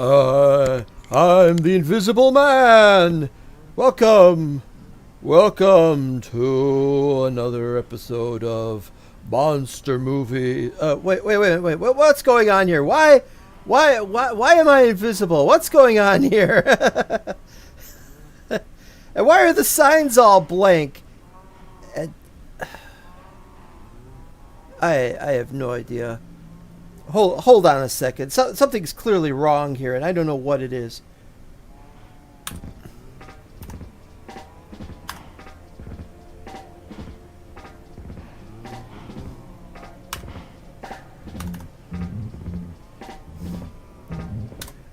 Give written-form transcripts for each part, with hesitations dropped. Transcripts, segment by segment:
I'm the Invisible Man. Welcome to another episode of Monster Movie. Wait. What's going on here? Why am I invisible? What's going on here? And why are the signs all blank? And I have no idea. Hold on a second. Something's clearly wrong here, and I don't know what it is.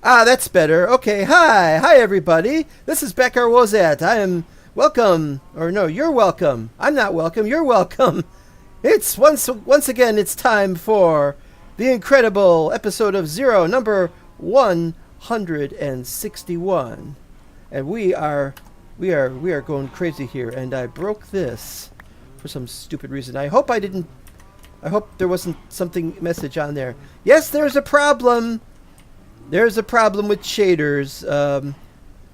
Ah, that's better. Okay, hi everybody. This is Becker Wozat. I am welcome, or no, you're welcome. I'm not welcome. You're welcome. It's once again. It's time for the incredible episode of Zero, number 161, and we are going crazy here. And I broke this for some stupid reason. I hope there wasn't something message on there. Yes, there's a problem. There's a problem with shaders,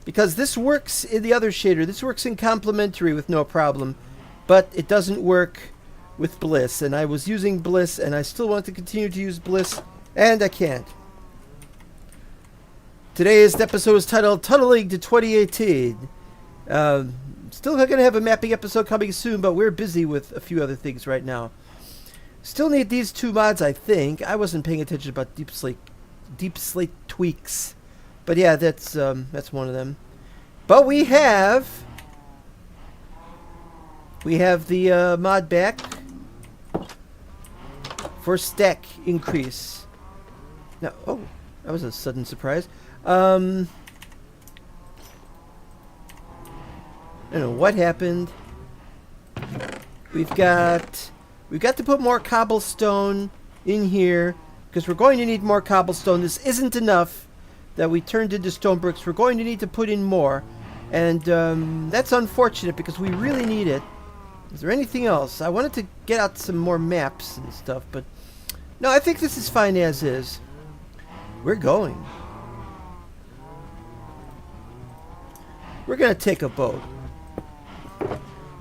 because this works in the other shader. This works in complementary with no problem, but it doesn't work with Bliss. And I was using Bliss, and I still want to continue to use Bliss, and I can't. Today's episode is titled Tunneling to 2018. Still going to have a mapping episode coming soon, but we're busy with a few other things right now. Still need these two mods, I think. I wasn't paying attention about Deep Slate tweaks, but yeah, that's one of them. But we have the mod back for stack increase. Now, oh, that was a sudden surprise. I don't know what happened. We've got to put more cobblestone in here, because we're going to need more cobblestone. This isn't enough that we turned into stone bricks. We're going to need to put in more. And that's unfortunate, because we really need it. Is there anything else? I wanted to get out some more maps and stuff, but no, I think this is fine as is. We're going. We're going to take a boat.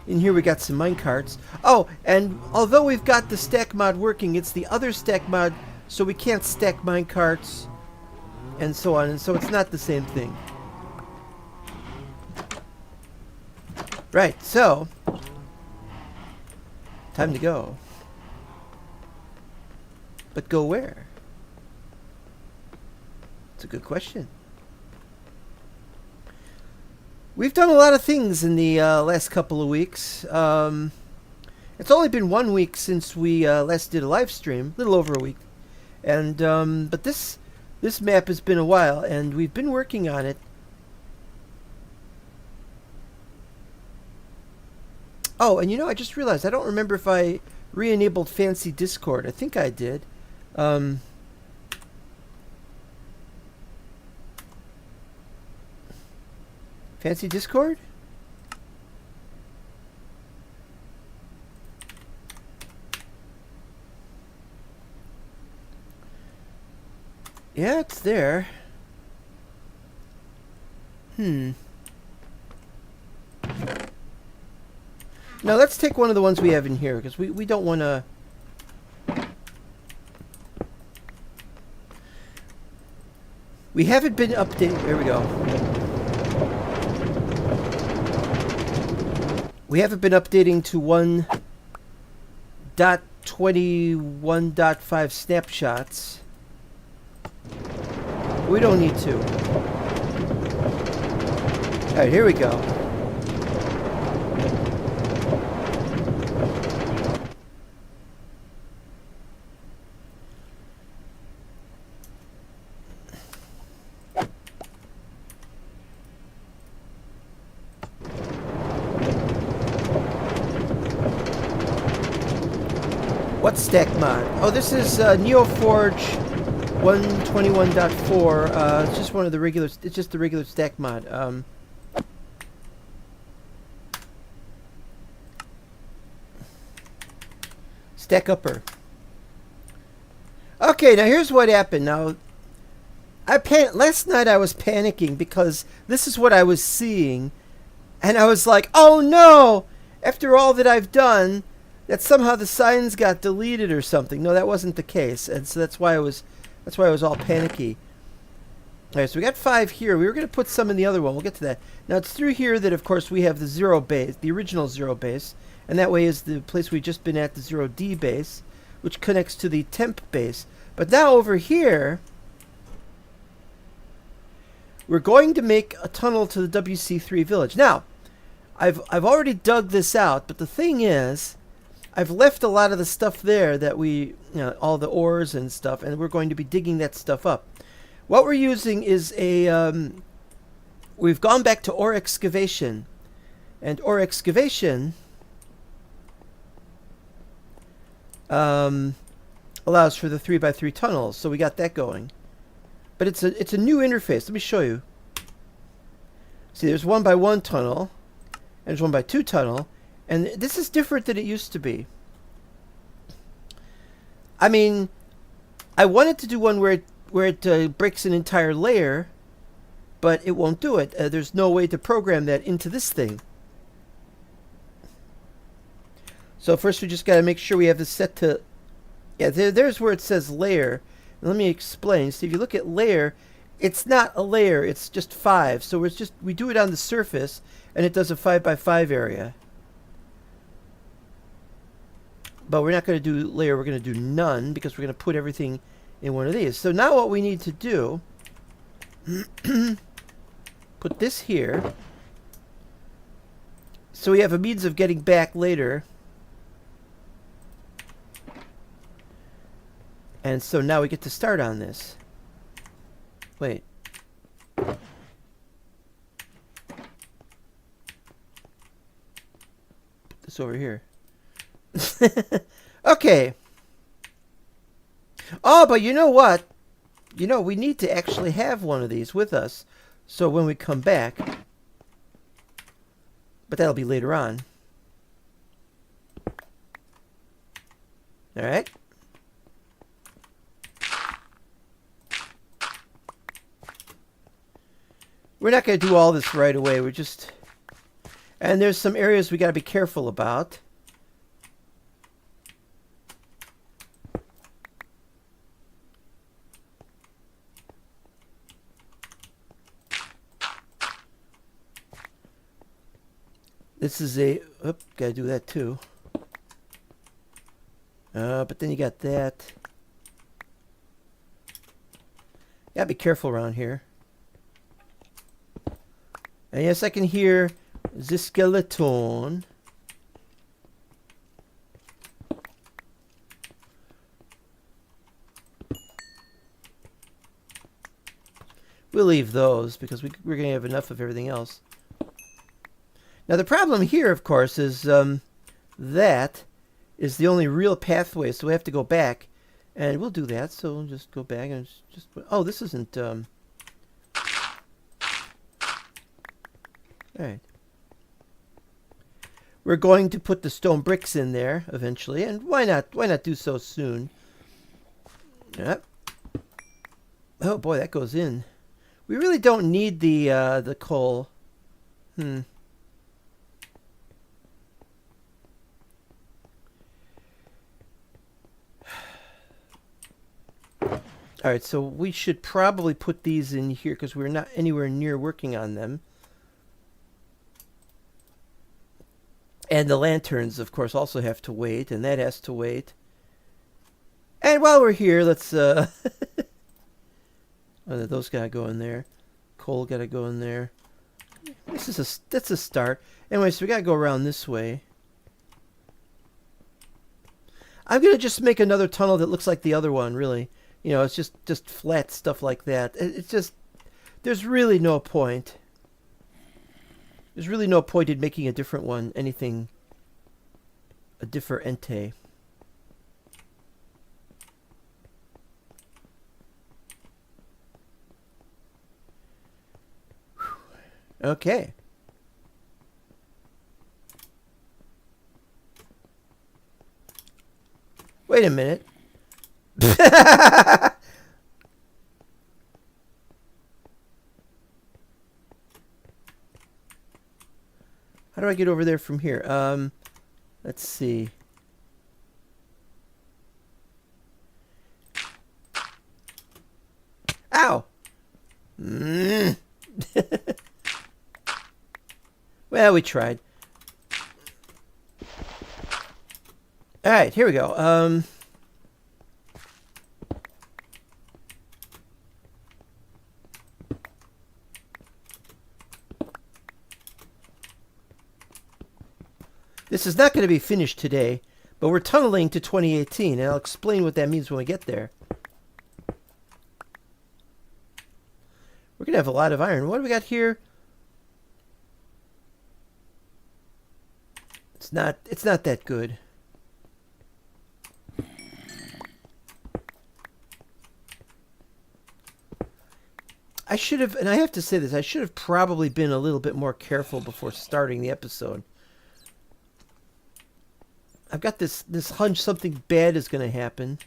In here we got some minecarts. Oh, and although we've got the stack mod working, it's the other stack mod, so we can't stack minecarts and so on, and so it's not the same thing. Right, so time to go. But go where? It's a good question. We've done a lot of things in the last couple of weeks. It's only been 1 week since we last did a live stream, a little over a week. And but this map has been a while, and we've been working on it. Oh, and I just realized I don't remember if I re-enabled Fancy Discord. I think I did. Fancy Discord? Yeah, it's there. Now let's take one of the ones we have in here, because we don't want to... We haven't been updating... There we go. We haven't been updating to 1.21.5 snapshots. We don't need to. Alright, here we go. What stack mod? Oh, this is NeoForge 121.4. It's just one of the regular. It's just the regular stack mod. Stack upper. Okay, now here's what happened. Now, Last night I was panicking because this is what I was seeing, and I was like, "Oh no! After all that I've done, that somehow the signs got deleted or something." No, that wasn't the case, and so that's why I was all panicky. All right, so we got 5 here. We were going to put some in the other one. We'll get to that. Now it's through here that, of course, we have the 0 base, the original 0 base, and that way is the place we've just been at, the 0D base, which connects to the temp base. But now over here, we're going to make a tunnel to the WC3 village. Now, I've already dug this out, but the thing is, I've left a lot of the stuff there that all the ores and stuff, and we're going to be digging that stuff up. What we're using is we've gone back to ore excavation, and ore excavation allows for the 3x3 tunnels, so we got that going. But it's a new interface. Let me show you. See, there's 1x1 tunnel, and there's 1x2 tunnel, and this is different than it used to be. I mean, I wanted to do one where it breaks an entire layer, but it won't do it. There's no way to program that into this thing. So first we just got to make sure we have this set to... Yeah, there's where it says layer. Let me explain. See, if you look at layer, it's not a layer, it's just 5. So we do it on the surface, and it does a 5x5 area. But we're not going to do layer, we're going to do none, because we're going to put everything in one of these. So now what we need to do, put this here, so we have a means of getting back later. And so now we get to start on this. Wait. Put this over here. Okay. Oh, but you know what? You know, we need to actually have one of these with us. So when we come back. But that'll be later on. Alright. We're not going to do all this right away. We're just... And there's some areas we got to be careful about. This is a... Oop, got to do that too. But then you got that. Got to be careful around here. And yes, I can hear the skeleton. We'll leave those because we're going to have enough of everything else. Now the problem here, of course, is that is the only real pathway, so we have to go back. And we'll do that, so we'll just go back and just... Oh, this isn't... Alright. We're going to put the stone bricks in there eventually, and why not do so soon? Yep. Oh boy, that goes in. We really don't need the coal. Alright, so we should probably put these in here because we're not anywhere near working on them. And the lanterns, of course, also have to wait, and that has to wait. And while we're here, let's... oh, those gotta go in there. Coal gotta go in there. That's a start. Anyway, so we gotta go around this way. I'm gonna just make another tunnel that looks like the other one, really. You know, it's just flat stuff like that. It's just... There's really no point. There's really no point in making a different one, anything, a differente. Okay. Wait a minute. How do I get over there from here? Let's see. Ow! Well, we tried. Alright, here we go. This is not going to be finished today, but we're tunneling to 2018, and I'll explain what that means when we get there. We're going to have a lot of iron. What do we got here? It's not that good. I should have, and I have to say this, I should have probably been a little bit more careful before starting the episode. I've got this hunch something bad is going to happen.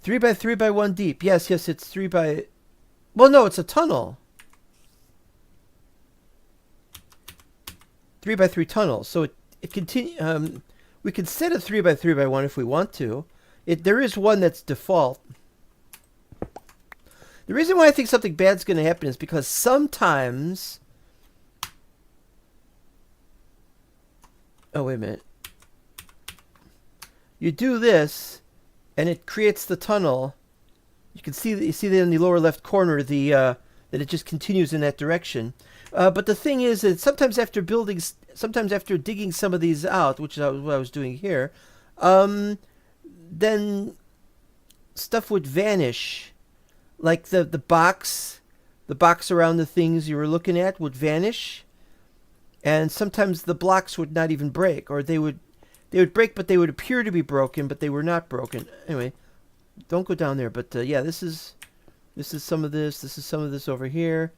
Three by 3 by 1 deep. Yes, it's 3 by... Well, no, it's a tunnel. 3 by 3 tunnel. So it continue. We can set a 3 by 3 by 1 if we want to. There is one that's default. The reason why I think something bad's going to happen is because sometimes... Oh, wait a minute. You do this, and it creates the tunnel. You can see that. You see that in the lower left corner, that it just continues in that direction. But the thing is that sometimes after digging some of these out, which is what I was doing here, then stuff would vanish, like the box around the things you were looking at would vanish. And sometimes the blocks would not even break, or they would break, but they would appear to be broken, but they were not broken. Anyway, don't go down there. But yeah, this is some of this. This is some of this over here.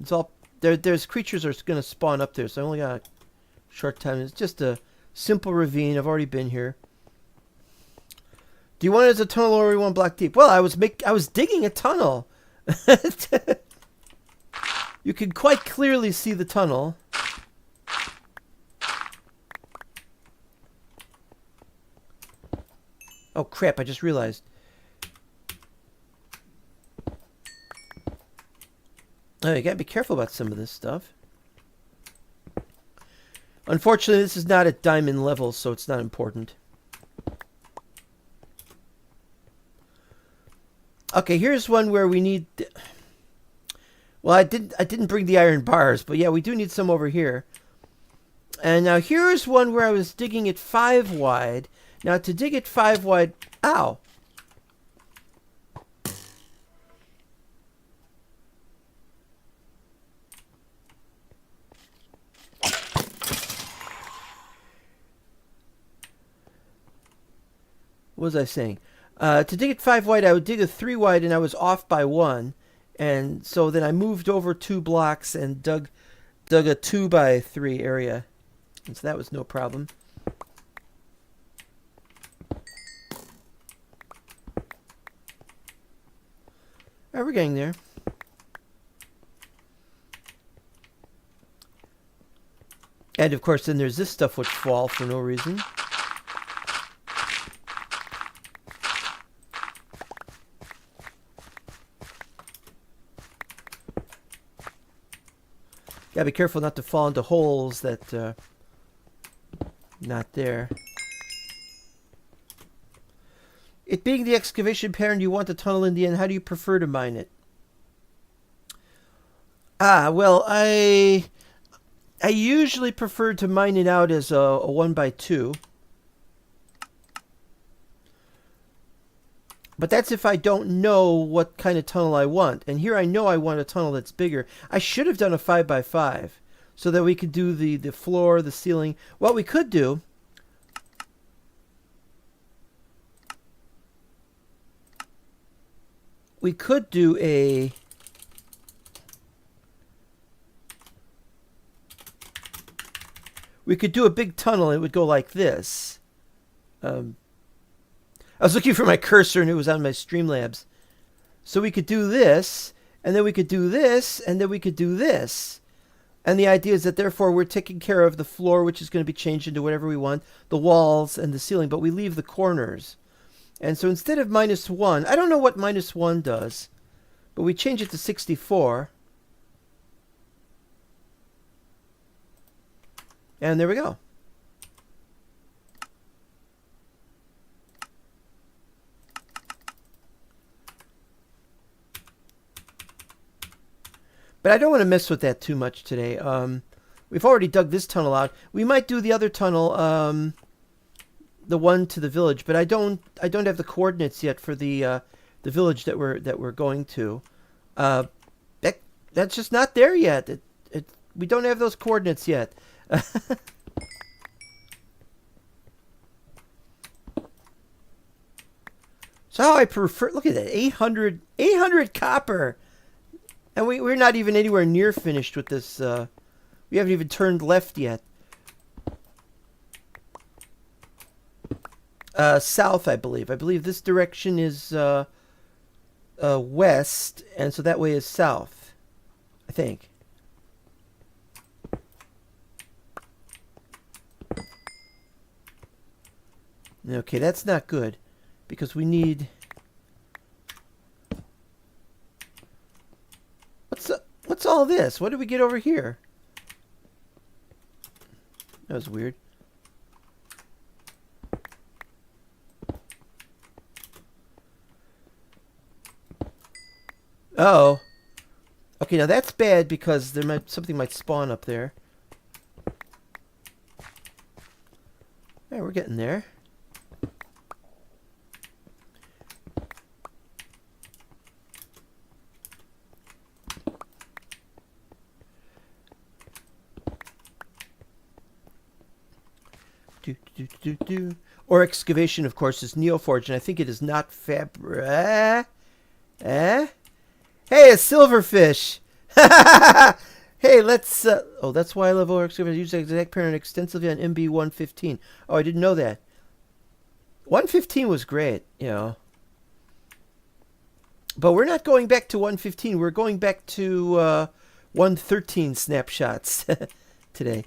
It's all there. There's creatures are going to spawn up there, so I only got a short time. It's just a simple ravine. I've already been here. Do you want it as a tunnel or you want block deep? Well, I was digging a tunnel. You can quite clearly see the tunnel. Oh, crap, I just realized. Oh, you gotta be careful about some of this stuff. Unfortunately, this is not at diamond level, so it's not important. Okay, here's one where we need... Well, I didn't bring the iron bars, but yeah, we do need some over here. And now here's one where I was digging it 5 wide. Now, to dig it 5 wide... Ow! What was I saying? To dig it 5 wide, I would dig a 3 wide, and I was off by 1. And so then I moved over 2 blocks and dug a 2 by 3 area. And so that was no problem. Alright, we're getting there. And of course, then there's this stuff which fall for no reason. Gotta be careful not to fall into holes that not there. It being the excavation pattern you want to tunnel in the end, how do you prefer to mine it? Well, I usually prefer to mine it out as a 1x2. But that's if I don't know what kind of tunnel I want. And here I know I want a tunnel that's bigger. I should have done a 5x5 so that we could do the floor, the ceiling. What we could do... We could do a... We could do a big tunnel. It would go like this. I was looking for my cursor and it was on my Streamlabs. So we could do this, And then we could do this, and then we could do this. And the idea is that therefore we're taking care of the floor, which is going to be changed into whatever we want, the walls and the ceiling, but we leave the corners. And so instead of -1, I don't know what -1 does, but we change it to 64. And there we go. But I don't want to mess with that too much today. We've already dug this tunnel out. We might do the other tunnel, the one to the village, but I don't have the coordinates yet for the village that we're going to. That's just not there yet. We don't have those coordinates yet. So I prefer. Look at that, 800 copper. And we're not even anywhere near finished with this. We haven't even turned left yet. South, I believe. I believe this direction is west, and so that way is south. I think. Okay, that's not good, because we need... What's all this? What did we get over here? That was weird. Oh. Okay, now that's bad because something might spawn up there. Yeah, we're getting there. Or excavation, of course, is Neoforge, and I think it is not Hey, a silverfish! Hey, let's... oh, that's why I love ore excavation. Use the exact parent extensively on MB115. Oh, I didn't know that. 115 was great, you know. But we're not going back to 115. We're going back to 113 snapshots today.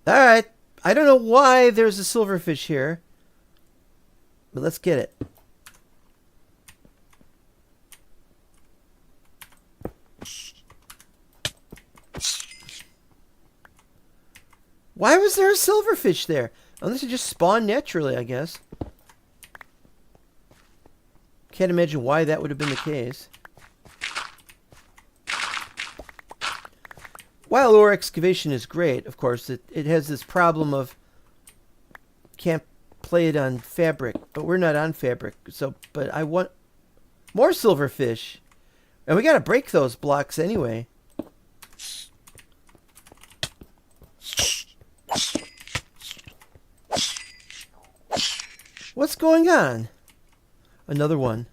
All right. I don't know why there's a silverfish here, but let's get it. Why was there a silverfish there? Unless it just spawned naturally, I guess. Can't imagine why that would have been the case. While ore excavation is great, of course, it has this problem of can't play it on fabric, but we're not on fabric. So, but I want more silverfish, and we got to break those blocks anyway. What's going on? Another one.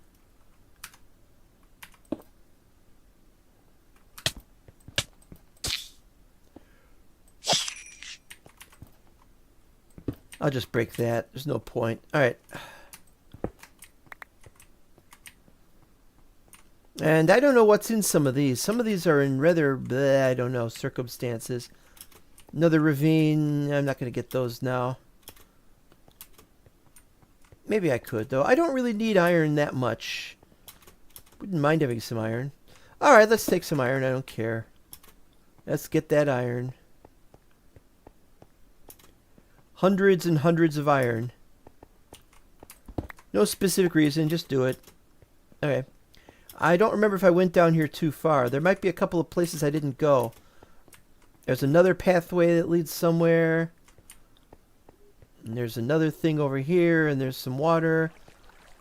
I'll just break that. There's no point. All right. And I don't know what's in some of these. Some of these are in rather, I don't know, circumstances. Another ravine. I'm not going to get those now. Maybe I could, though. I don't really need iron that much. Wouldn't mind having some iron. All right, let's take some iron. I don't care. Let's get that iron. Hundreds and hundreds of iron. No specific reason, just do it. Okay. I don't remember if I went down here too far. There might be a couple of places I didn't go. There's another pathway that leads somewhere. And there's another thing over here, and there's some water.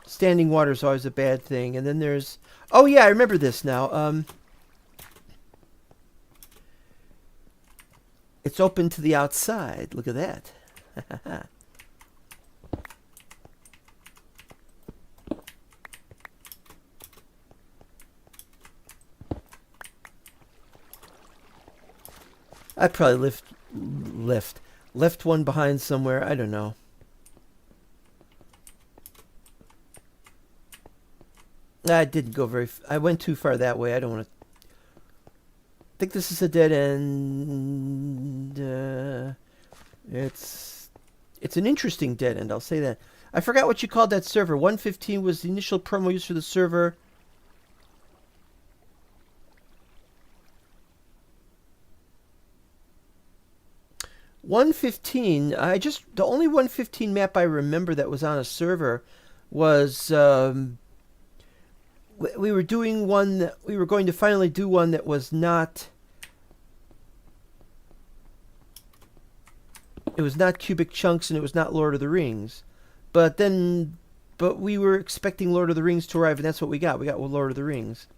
Standing water is always a bad thing. And then there's... Oh, yeah, I remember this now. It's open to the outside. Look at that. I probably left one behind somewhere. I don't know. I didn't go very... I went too far that way. I don't want to... I think this is a dead end. It's an interesting dead end, I'll say that. I forgot what you called that server. 115 was the initial promo used for the server. The only 115 map I remember that was on a server was we were doing one that we were going to finally do one that was not. It was not Cubic Chunks and it was not Lord of the Rings, but we were expecting Lord of the Rings to arrive and that's what we got. We got Lord of the Rings.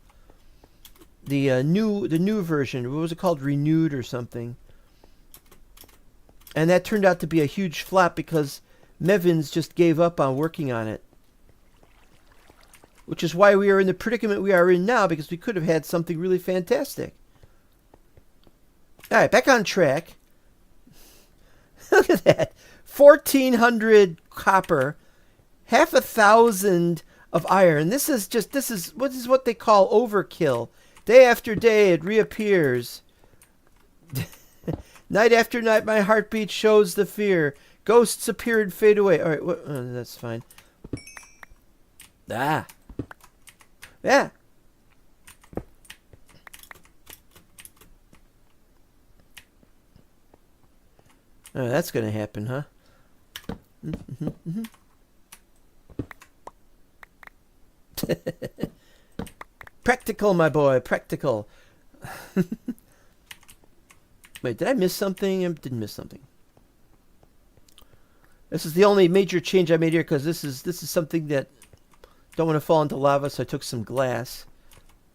The new version. What was it called? Renewed or something. And that turned out to be a huge flop because Mevins just gave up on working on it. Which is why we are in the predicament we are in now, because we could have had something really fantastic. Alright, back on track. Look at that. 1,400 copper. 1,000 of iron. This is what they call overkill. Day after day it reappears. Night after night, my heartbeat shows the fear. Ghosts appear and fade away. All right, that's fine. Ah. Yeah. Oh, that's going to happen, huh? Practical, my boy. Practical. Wait, did I miss something? I didn't miss something. This is the only major change I made here because this is something that don't want to fall into lava, so I took some glass.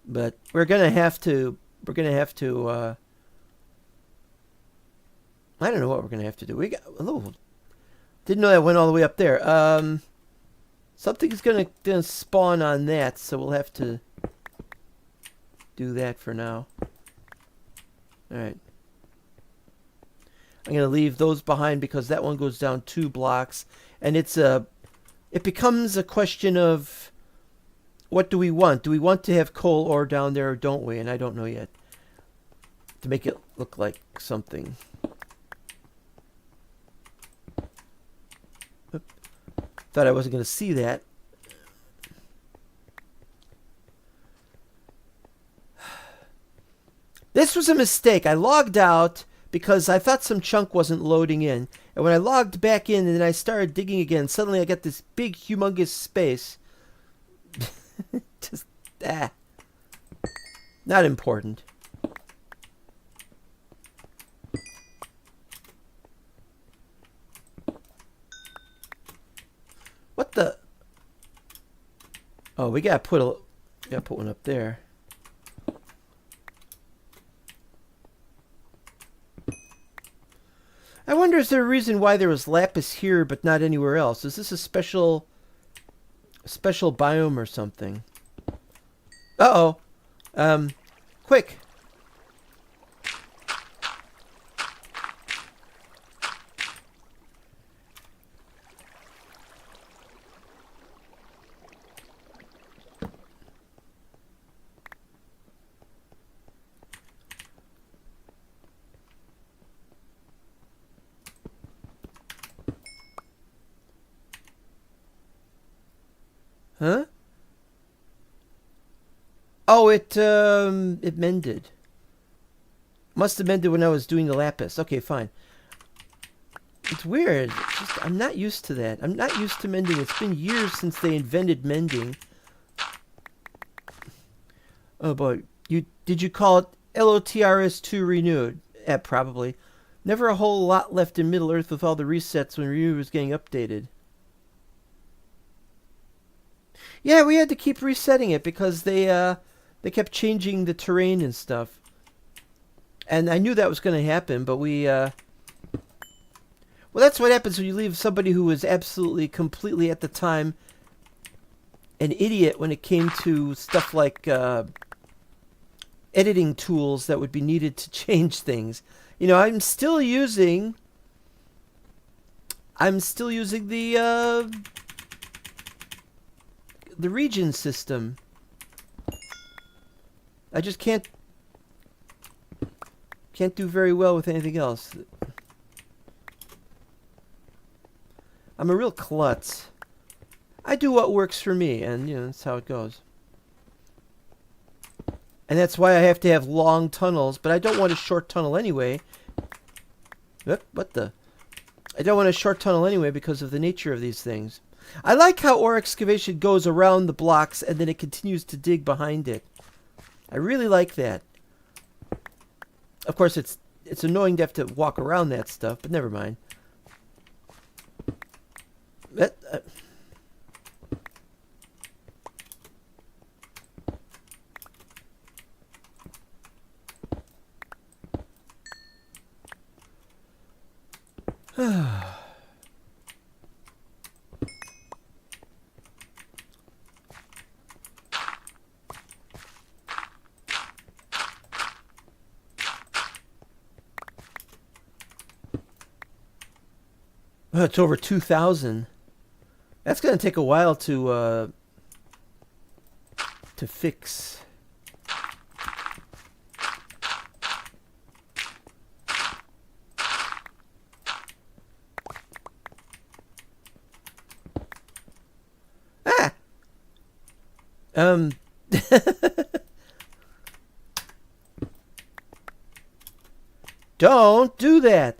But we're gonna have to. I don't know what we're gonna have to do. We got a little. Didn't know that went all the way up there. Something's gonna spawn on that, so we'll have to do that for now. All right. I'm going to leave those behind because that one goes down 2 blocks. And it becomes a question of what do we want? Do we want to have coal ore down there or don't we? And I don't know yet. To make it look like something. Oop. Thought I wasn't going to see that. This was a mistake. I logged out because I thought some chunk wasn't loading in. And when I logged back in and then I started digging again, suddenly I got this big, humongous space. Just, not important. What the? Oh, we gotta put one up there. I wonder, is there a reason why there was lapis here but not anywhere else? Is this a special biome or something? Uh-oh. Quick. Huh? Oh, it mended. Must have mended when I was doing the lapis. Okay, fine. It's weird. It's just, I'm not used to that. I'm not used to mending. It's been years since they invented mending. Oh boy. Did you call it LOTRS2 renewed? Yeah, probably. Never a whole lot left in Middle Earth with all the resets when Renewed was getting updated. Yeah, we had to keep resetting it because they kept changing the terrain and stuff. And I knew that was going to happen, but well, that's what happens when you leave somebody who was absolutely, completely at the time an idiot when it came to stuff like editing tools that would be needed to change things. You know, I'm still using the region system. I just can't do very well with anything else. I'm a real klutz. I do what works for me, and you know, that's how it goes. And that's why I have to have long tunnels, but I don't want a short tunnel anyway. What the? I don't want a short tunnel anyway because of the nature of these things. I like how ore excavation goes around the blocks and then it continues to dig behind it. I really like that. Of course, it's annoying to have to walk around that stuff, but never mind. It's over 2,000. That's going to take a while to fix. Ah. Don't do that.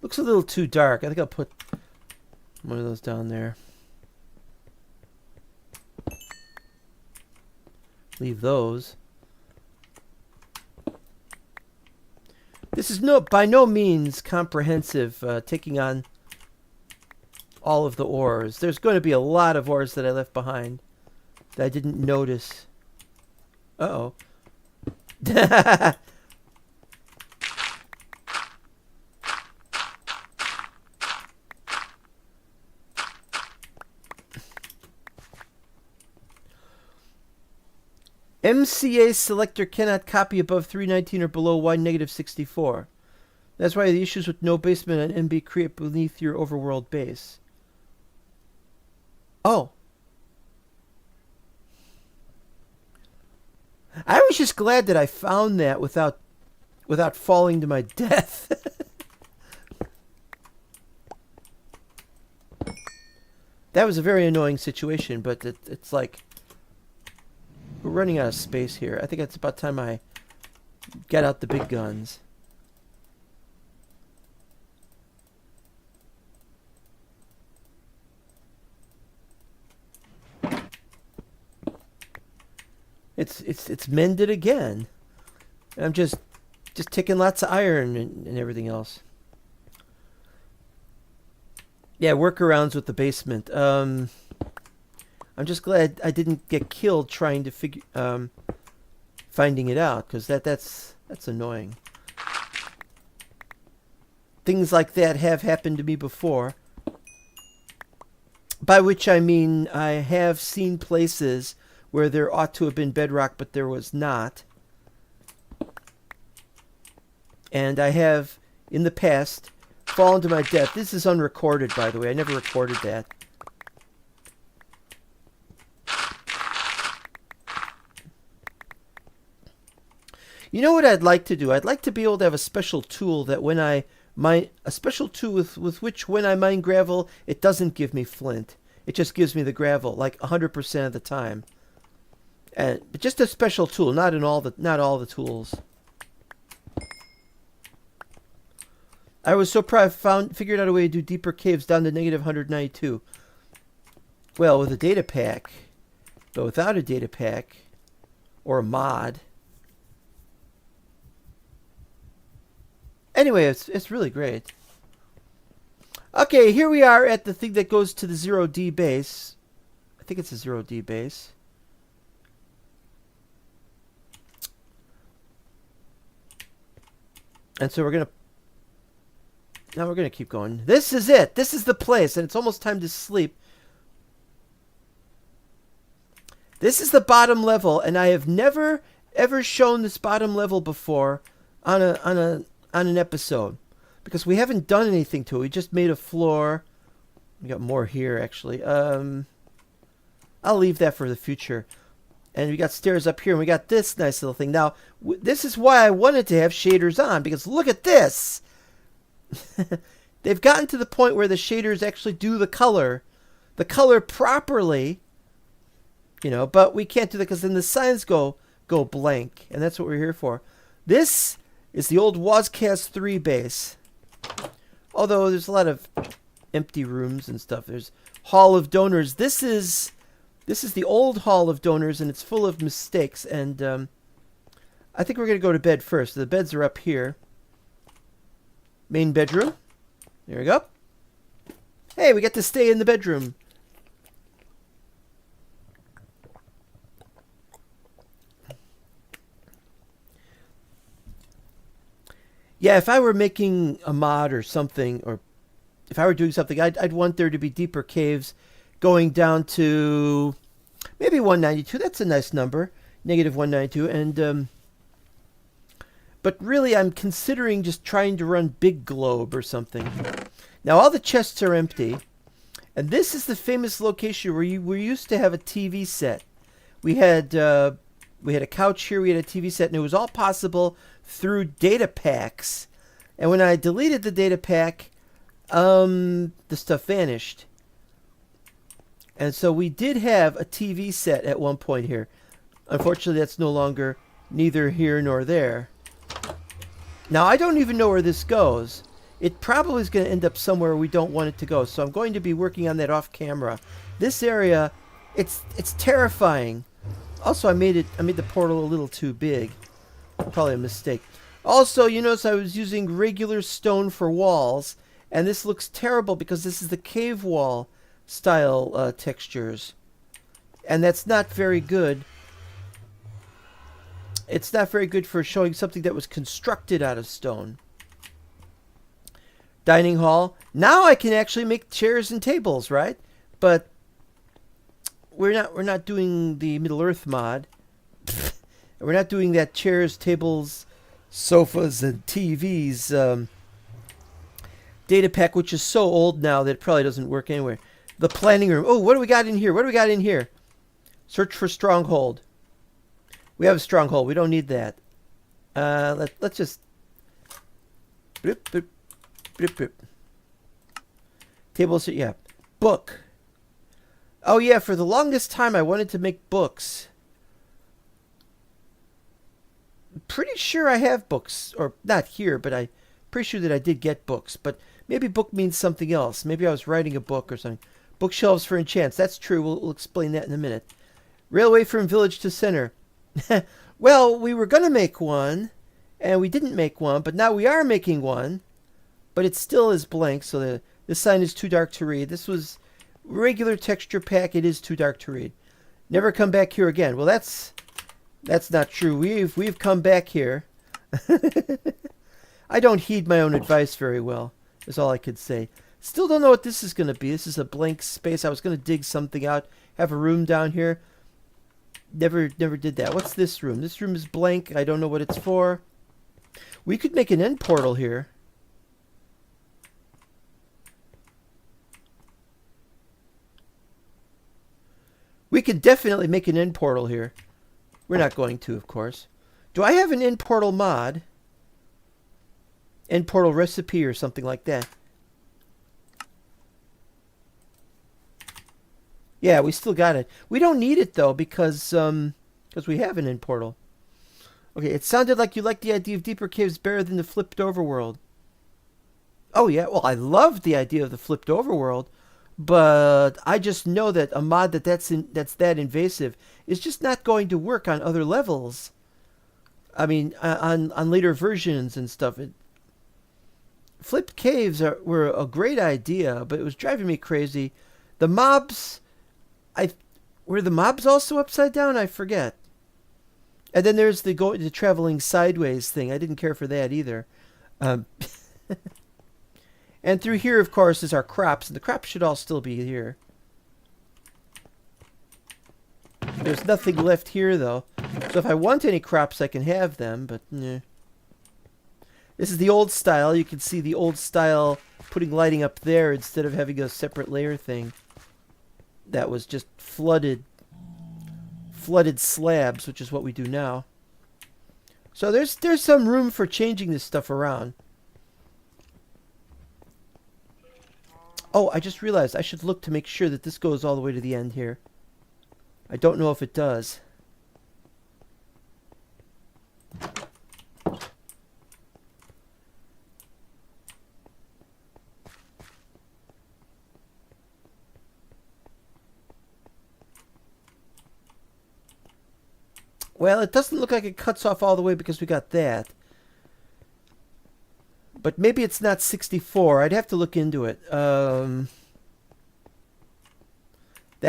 Looks a little too dark. I think I'll put one of those down there. Leave those. This is by no means comprehensive, taking on all of the ores. There's going to be a lot of ores that I left behind that I didn't notice. Uh-oh. MCA selector cannot copy above 319 or below Y-64. That's why the issues with no basement on MB create beneath your overworld base. Oh. I was just glad that I found that without falling to my death. That was a very annoying situation, but it's like we're running out of space here. I think it's about time I get out the big guns. It's mended again. I'm just taking lots of iron and everything else. Yeah, workarounds with the basement. I'm just glad I didn't get killed trying to finding it out, because that's annoying. Things like that have happened to me before. By which I mean I have seen places where there ought to have been bedrock, but there was not. And I have, in the past, fallen to my death. This is unrecorded, by the way. I never recorded that. You know what I'd like to do? I'd like to be able to have a special tool that when I mine, a special tool with which when I mine gravel, it doesn't give me flint. It just gives me the gravel, like 100% of the time. But just a special tool, not all the tools. I was so proud I figured out a way to do deeper caves down to -192. Well, with a data pack, but without a data pack or a mod. Anyway, it's really great. Okay, here we are at the thing that goes to the 0D base. I think it's a 0D base. And so we're gonna keep going. This is it. This is the place, and it's almost time to sleep. This is the bottom level, and I have never ever shown this bottom level before on an episode, because we haven't done anything to it. We just made a floor. We got more here actually. I'll leave that for the future. And we got stairs up here, and we got this nice little thing. Now, this is why I wanted to have shaders on, because look at this. They've gotten to the point where the shaders actually do the color properly, you know, but we can't do that because then the signs go blank, and that's what we're here for. This is the old Wazcast 3 base, although there's a lot of empty rooms and stuff. There's Hall of Donors. This is the old Hall of Donors, and it's full of mistakes, and I think we're going to go to bed first. The beds are up here. Main bedroom. There we go. Hey, we get to stay in the bedroom. Yeah, if I were making a mod or something, or if I were doing something, I'd want there to be deeper caves going down to maybe 192. That's a nice number. Negative 192. And but really, I'm considering just trying to run Big Globe or something. Now, all the chests are empty. And this is the famous location where we used to have a TV set. We had a couch here, we had a TV set, and it was all possible through data packs. And when I deleted the data pack, the stuff vanished. And so we did have a TV set at one point here. Unfortunately, that's no longer neither here nor there. Now, I don't even know where this goes. It probably is going to end up somewhere we don't want it to go. So I'm going to be working on that off camera. This area, it's terrifying. Also, I made the portal a little too big. Probably a mistake. Also, you notice I was using regular stone for walls, and this looks terrible because this is the cave wall style textures, and that's not very good. It's not very good for showing something that was constructed out of stone. Dining hall. Now I can actually make chairs and tables, right? But we're not doing the Middle Earth mod. We're not doing that chairs, tables, sofas, and TVs data pack, which is so old now that it probably doesn't work anywhere. The planning room. Oh, what do we got in here? What do we got in here? Search for stronghold. We have a stronghold. We don't need that. Let's just... Bloop, bloop, bloop, bloop. Tables, yeah. Book. Oh, yeah, for the longest time I wanted to make books. Pretty sure I have books. Or, not here, but I'm pretty sure that I did get books. But maybe book means something else. Maybe I was writing a book or something. Bookshelves for enchants. That's true. We'll explain that in a minute. Railway from village to center. Well, we were going to make one, and we didn't make one, but now we are making one. But it still is blank, so this sign is too dark to read. This was regular texture pack. It is too dark to read. Never come back here again. Well, that's not true. We've come back here. I don't heed my own advice very well, is all I could say. Still don't know what this is going to be. This is a blank space. I was going to dig something out, have a room down here. Never did that. What's this room? This room is blank. I don't know what it's for. We could make an end portal here. We could definitely make an end portal here. We're not going to, of course. Do I have an end portal mod? End portal recipe or something like that. Yeah, we still got it. We don't need it, though, because we have an end portal. Okay, it sounded like you liked the idea of deeper caves better than the flipped over world. Oh, yeah. Well, I love the idea of the flipped over world, but I just know that a mod that's that invasive is just not going to work on other levels. I mean, on later versions and stuff. Flipped caves were a great idea, but it was driving me crazy. The mobs... Were the mobs also upside down? I forget. And then there's the traveling sideways thing. I didn't care for that either. And through here, of course, is our crops. And the crops should all still be here. There's nothing left here, though. So if I want any crops, I can have them, but nah. This is the old style. You can see the old style putting lighting up there instead of having a separate layer thing. That was just flooded slabs, which is what we do now. So there's some room for changing this stuff around. Oh, I just realized I should look to make sure that this goes all the way to the end here. I don't know if it does. Well, it doesn't look like it cuts off all the way because we got that. But maybe it's not 64. I'd have to look into it. That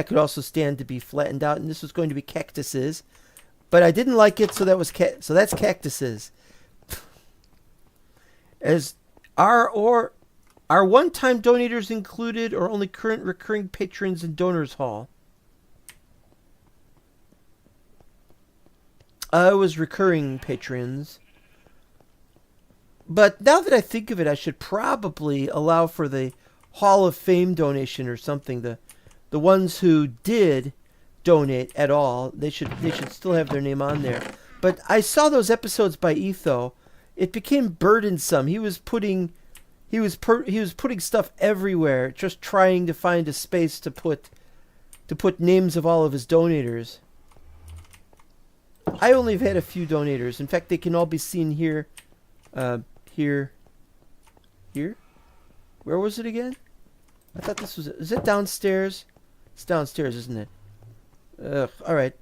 could also stand to be flattened out, and this was going to be cactuses. But I didn't like it, so that was so that's cactuses. As are one-time donators included, or only current recurring patrons in Donors Hall? It was recurring patrons. But now that I think of it, I should probably allow for the Hall of Fame donation or something. The ones who did donate at all, they should still have their name on there. But I saw those episodes by Etho. It became burdensome. He was putting stuff everywhere, just trying to find a space to put names of all of his donators. I only have had a few donators. In fact, they can all be seen here. Here. Where was it again? I thought this was... Is it downstairs? It's downstairs, isn't it? Alright.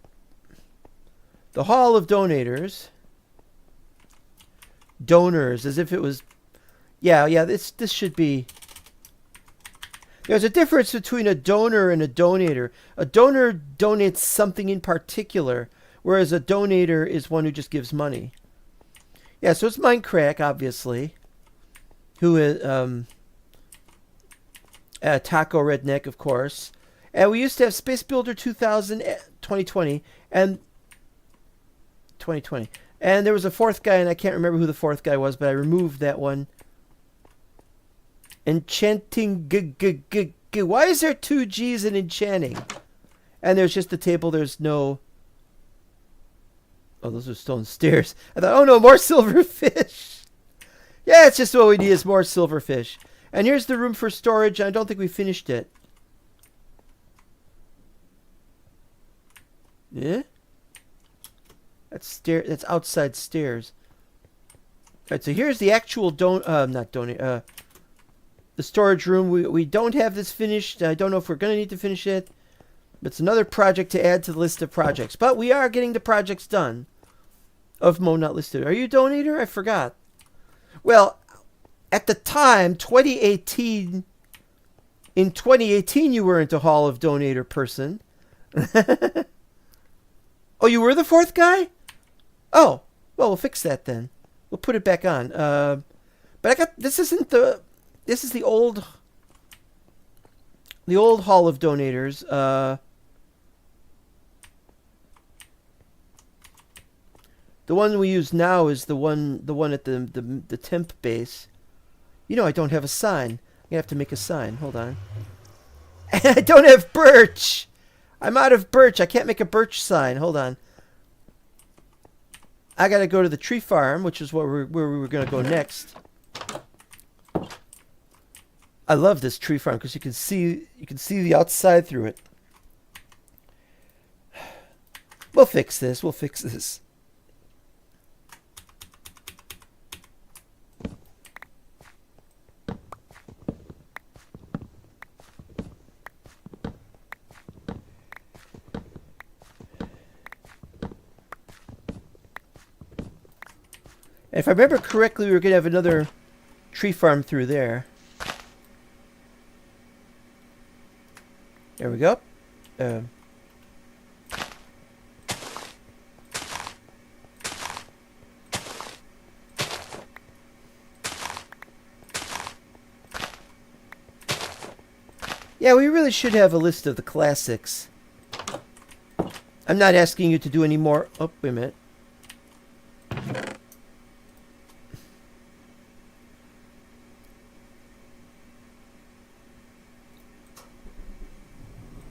The Hall of Donators. Donors, as if it was... Yeah, this should be... There's a difference between a donor and a donator. A donor donates something in particular, whereas a donator is one who just gives money. Yeah, so it's Minecraft, obviously. Who is... Taco Redneck, of course. And we used to have Space Builder 2020, and 2020. And there was a fourth guy, and I can't remember who the fourth guy was, but I removed that one. Enchanting Why is there two G's in enchanting? And there's just the table, there's no... Oh, those are stone stairs. I thought, oh no, more silverfish. Yeah, it's just what we need is more silverfish. And here's the room for storage. I don't think we finished it. Yeah? That's outside stairs. Alright, so here's the actual the storage room. We don't have this finished. I don't know if we're going to need to finish it. But it's another project to add to the list of projects. But we are getting the projects done. Of Mo Not Listed. Are you a donator? I forgot. Well, at the time, 2018... In 2018, you weren't a Hall of Donator person. Oh, you were the fourth guy? Oh, well, we'll fix that then. We'll put it back on. But I got... This isn't the... This is the old... The old Hall of Donators. The one we use now is the one at the temp base. You know I don't have a sign. I'm gonna have to make a sign. Hold on. I don't have birch. I'm out of birch. I can't make a birch sign. Hold on. I gotta go to the tree farm, which is where we were gonna go next. I love this tree farm because you can see the outside through it. We'll fix this. We'll fix this. If I remember correctly, we were going to have another tree farm through there. There we go. Yeah, we really should have a list of the classics. I'm not asking you to do any more. Oh, wait a minute.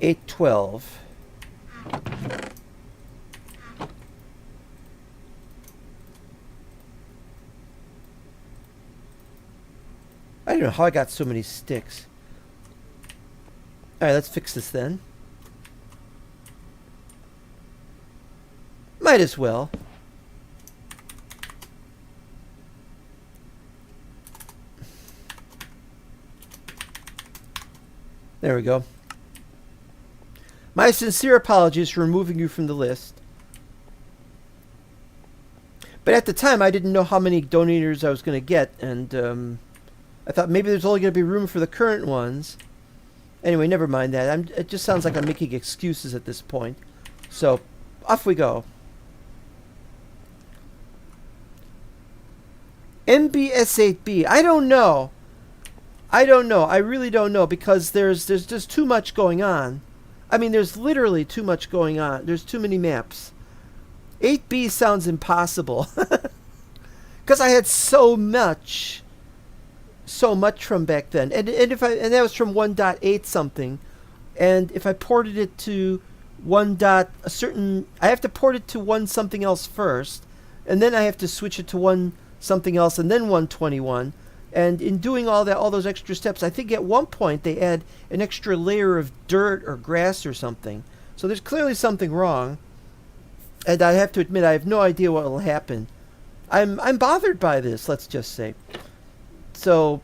$8.12. I don't know how I got so many sticks. Alright, let's fix this then. Might as well. There we go. My sincere apologies for removing you from the list. But at the time, I didn't know how many donators I was going to get, and I thought maybe there's only going to be room for the current ones. Anyway, never mind that. It just sounds like I'm making excuses at this point. So, off we go. MBS8B. I don't know. I really don't know, because there's just too much going on. I mean, there's literally too much going on. There's too many maps. 8B sounds impossible. Because I had so much from back then. And that was from 1.8 something. And if I ported it to I have to port it to 1 something else first, and then I have to switch it to 1 something else, and then 121. And in doing all those extra steps, I think at one point they add an extra layer of dirt or grass or something. So there's clearly something wrong. And I have to admit, I have no idea what will happen. I'm bothered by this, let's just say. So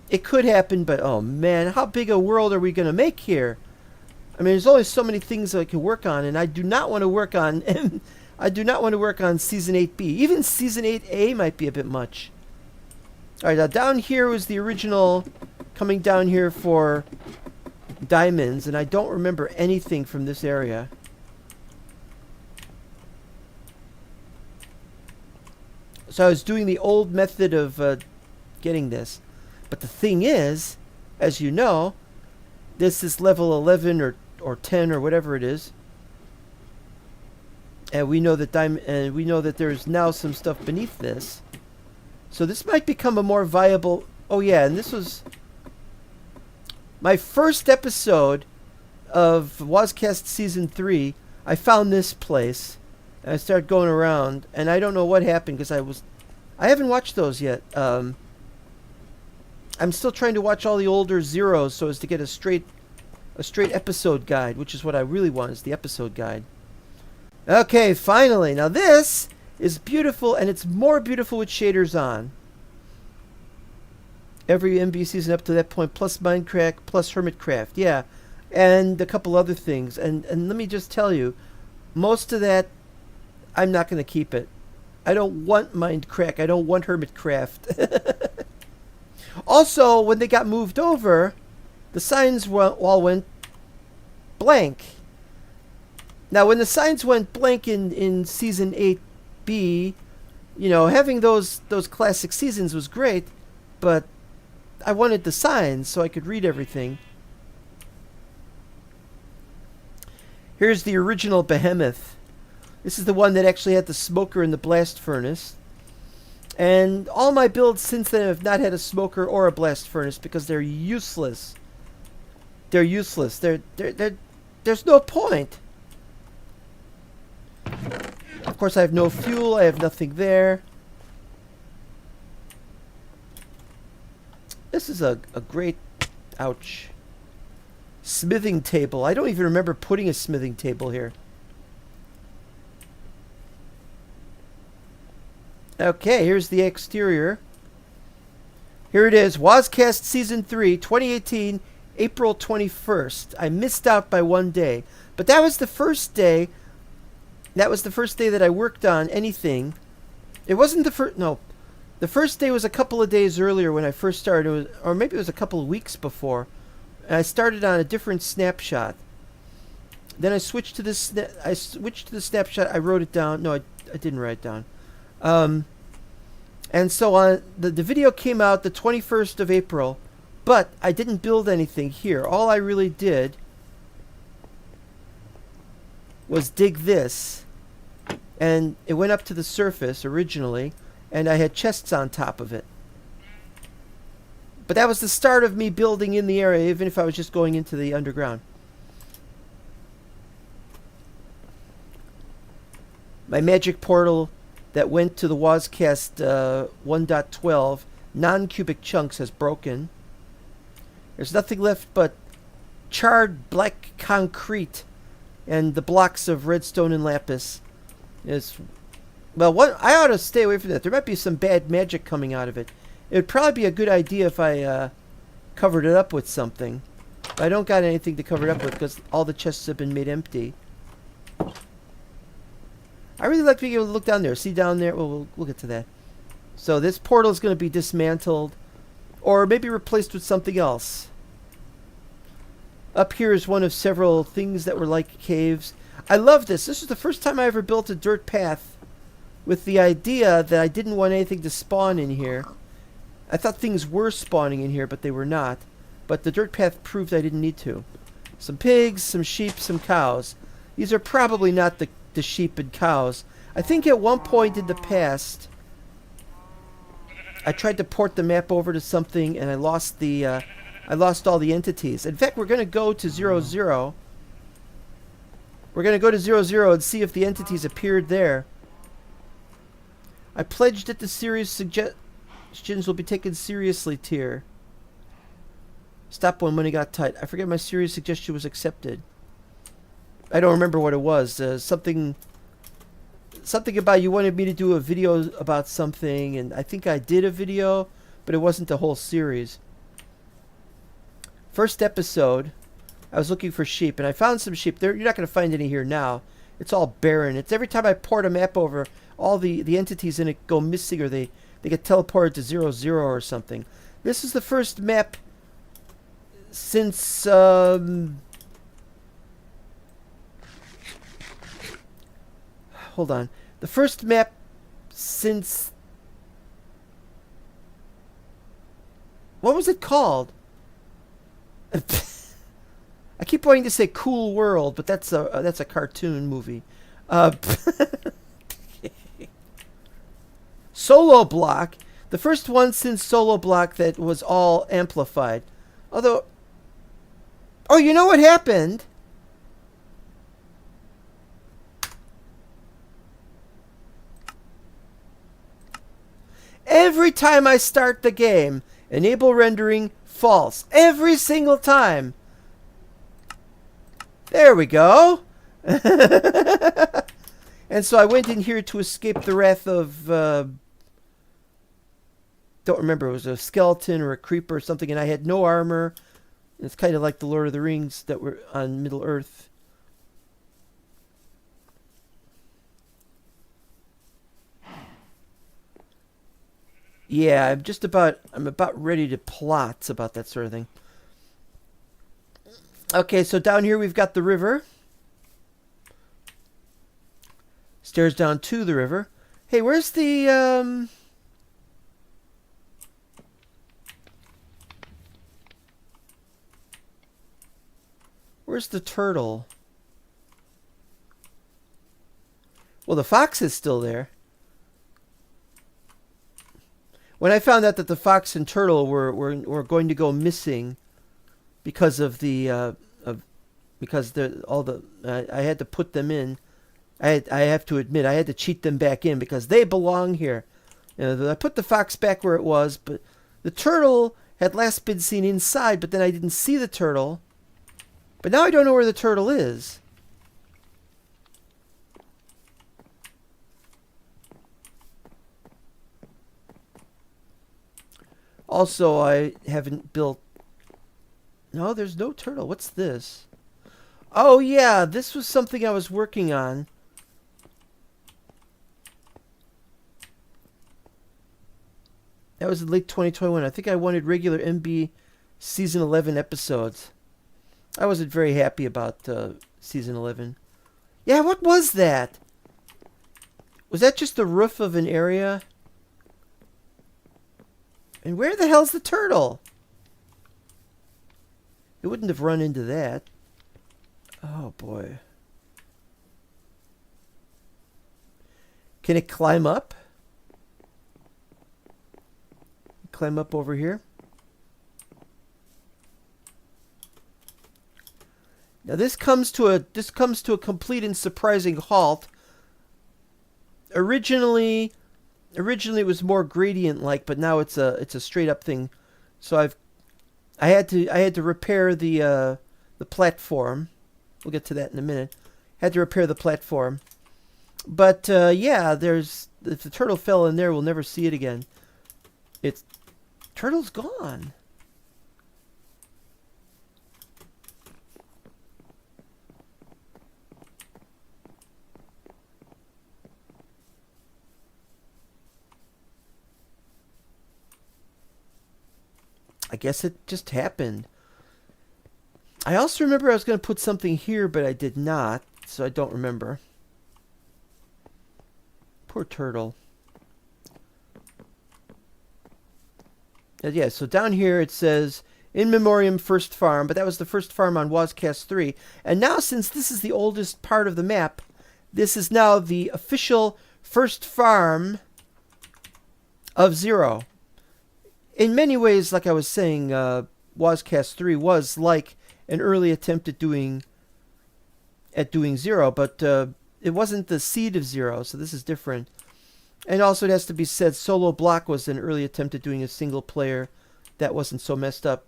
it could happen, but oh man, how big a world are we going to make here? I mean, there's only so many things that I can work on, and I do not want to work on Season 8B. Even Season 8A might be a bit much. Alright, now down here was the original coming down here for diamonds, and I don't remember anything from this area. So I was doing the old method of getting this. But the thing is, as you know, this is level 11 or 10 or whatever it is. And we know that there's now some stuff beneath this. So this might become a more viable... Oh yeah, and this was my first episode of Wozcast Season 3. I found this place, and I started going around, and I don't know what happened, because I haven't watched those yet. I'm still trying to watch all the older Zeros so as to get a straight episode guide, which is what I really want, is the episode guide. Okay, finally. Now this is beautiful, and it's more beautiful with shaders on. Every MB season up to that point, plus Minecraft, plus Hermitcraft, yeah. And a couple other things. And let me just tell you, most of that, I'm not going to keep it. I don't want Minecraft. I don't want Hermitcraft. Also, when they got moved over, the signs all went blank. Now, when the signs went blank in Season 8B, you know, having those classic seasons was great, but I wanted the signs so I could read everything. Here's the original Behemoth. This is the one that actually had the smoker in the blast furnace. And all my builds since then have not had a smoker or a blast furnace because they're useless. They're useless. There's no point. Of course, I have no fuel. I have nothing there. This is a great... Ouch. Smithing table. I don't even remember putting a smithing table here. Okay, here's the exterior. Here it is. Wozcast Season 3, 2018, April 21st. I missed out by 1 day. But that was the first day... That was the first day that I worked on anything. It wasn't the first... No. The first day was a couple of days earlier when I first started. Or maybe it was a couple of weeks before. And I started on a different snapshot. Then I switched to this... I switched to the snapshot. I wrote it down. No, I didn't write it down. And so on. The video came out the 21st of April. But I didn't build anything here. All I really did... was dig this, and it went up to the surface originally, and I had chests on top of it. But that was the start of me building in the area, even if I was just going into the underground. My magic portal that went to the Wazcast 1.12 non-cubic chunks has broken. There's nothing left but charred black concrete and the blocks of redstone and lapis. Well, what I ought to stay away from that. There might be some bad magic coming out of it. It would probably be a good idea if I covered it up with something. But I don't got anything to cover it up with because all the chests have been made empty. I really like being able to look down there. See down there? Well, we'll get to that. So this portal is going to be dismantled or maybe replaced with something else. Up here is one of several things that were like caves. I love this. This is the first time I ever built a dirt path with the idea that I didn't want anything to spawn in here. I thought things were spawning in here, but they were not. But the dirt path proved I didn't need to. Some pigs, some sheep, some cows. These are probably not the sheep and cows. I think at one point in the past, I tried to port the map over to something, and I lost all the entities. In fact, we're going to go to 00. We're going to go to 00 and see if the entities appeared there. I pledged that the series suggestions will be taken seriously, tier. Stop when money got tight. I forget my serious suggestion was accepted. I don't remember what it was. Something about you wanted me to do a video about something, and I think I did a video, but it wasn't the whole series. First episode, I was looking for sheep, and I found some sheep. You're not going to find any here now. It's all barren. It's every time I port a map over, all the entities in it go missing, or they get teleported to 00 or something. This is the first map since hold on. The first map since, what was it called? I keep wanting to say Cool World, but that's a cartoon movie. Solo Block, the first one since Solo Block that was all amplified. Although, oh, you know what happened? Every time I start the game, enable rendering, false. Every single time. There we go. And so I went in here to escape the wrath of, don't remember, it was a skeleton or a creeper or something, and I had no armor. It's kind of like the Lord of the Rings that were on Middle Earth. Yeah, I'm about ready to plot about that sort of thing. Okay, so down here we've got the river. Stairs down to the river. Hey, where's the where's the turtle? Well, the fox is still there. When I found out that the fox and turtle were going to go missing because of I had to put them in. I have to admit I had to cheat them back in because they belong here. I put the fox back where it was, but the turtle had last been seen inside, but then I didn't see the turtle. But now I don't know where the turtle is. Also, I haven't built... No, there's no turtle. What's this? Oh, yeah, this was something I was working on. That was in late 2021. I think I wanted regular MB Season 11 episodes. I wasn't very happy about Season 11. Yeah, what was that? Was that just the roof of an area? And where the hell's the turtle? It wouldn't have run into that. Oh, boy. Can it climb up? Climb up over here. Now this comes to a complete and surprising halt. Originally it was more gradient like, but now it's a straight up thing. So I had to repair the platform. We'll get to that in a minute. Had to repair the platform. But yeah, if the turtle fell in there, we'll never see it again. Turtle's gone. I guess it just happened. I also remember I was going to put something here, but I did not, so I don't remember. Poor turtle. Yeah, so down here it says, in memoriam first farm, but that was the first farm on WASCast 3. And now, since this is the oldest part of the map, this is now the official first farm of Zero. In many ways, like I was saying, WASCast 3 was like an early attempt at doing Zero, but it wasn't the seed of Zero, so this is different. And also it has to be said, Solo Block was an early attempt at doing a single player that wasn't so messed up.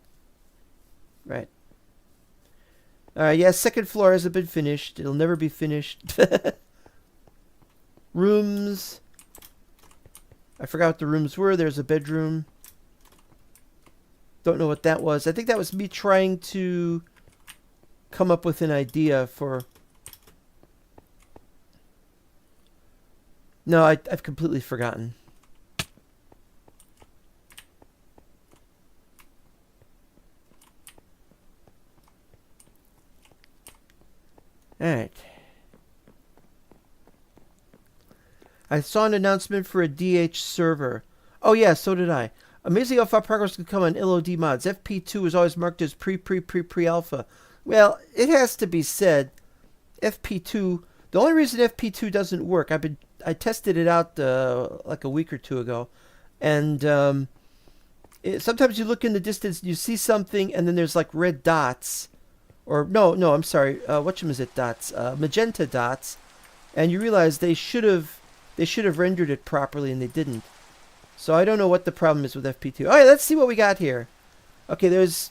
Right. Alright, yeah, second floor hasn't been finished. It'll never be finished. Rooms. I forgot what the rooms were. There's a bedroom. Don't know what that was. I think that was me trying to come up with an idea for... No, I've completely forgotten. Alright. I saw an announcement for a DH server. Oh yeah, so did I. Amazing how far progress can come on LOD mods. FP2 is always marked as pre-alpha. Well, it has to be said, FP2... The only reason FP2 doesn't work, I tested it out like a week or two ago, and sometimes you look in the distance, you see something, and then there's like red dots, or no, I'm sorry, whatchamazit dots, magenta dots, and you realize they should have rendered it properly, and they didn't. So I don't know what the problem is with FP2. All right, let's see what we got here. Okay, there's...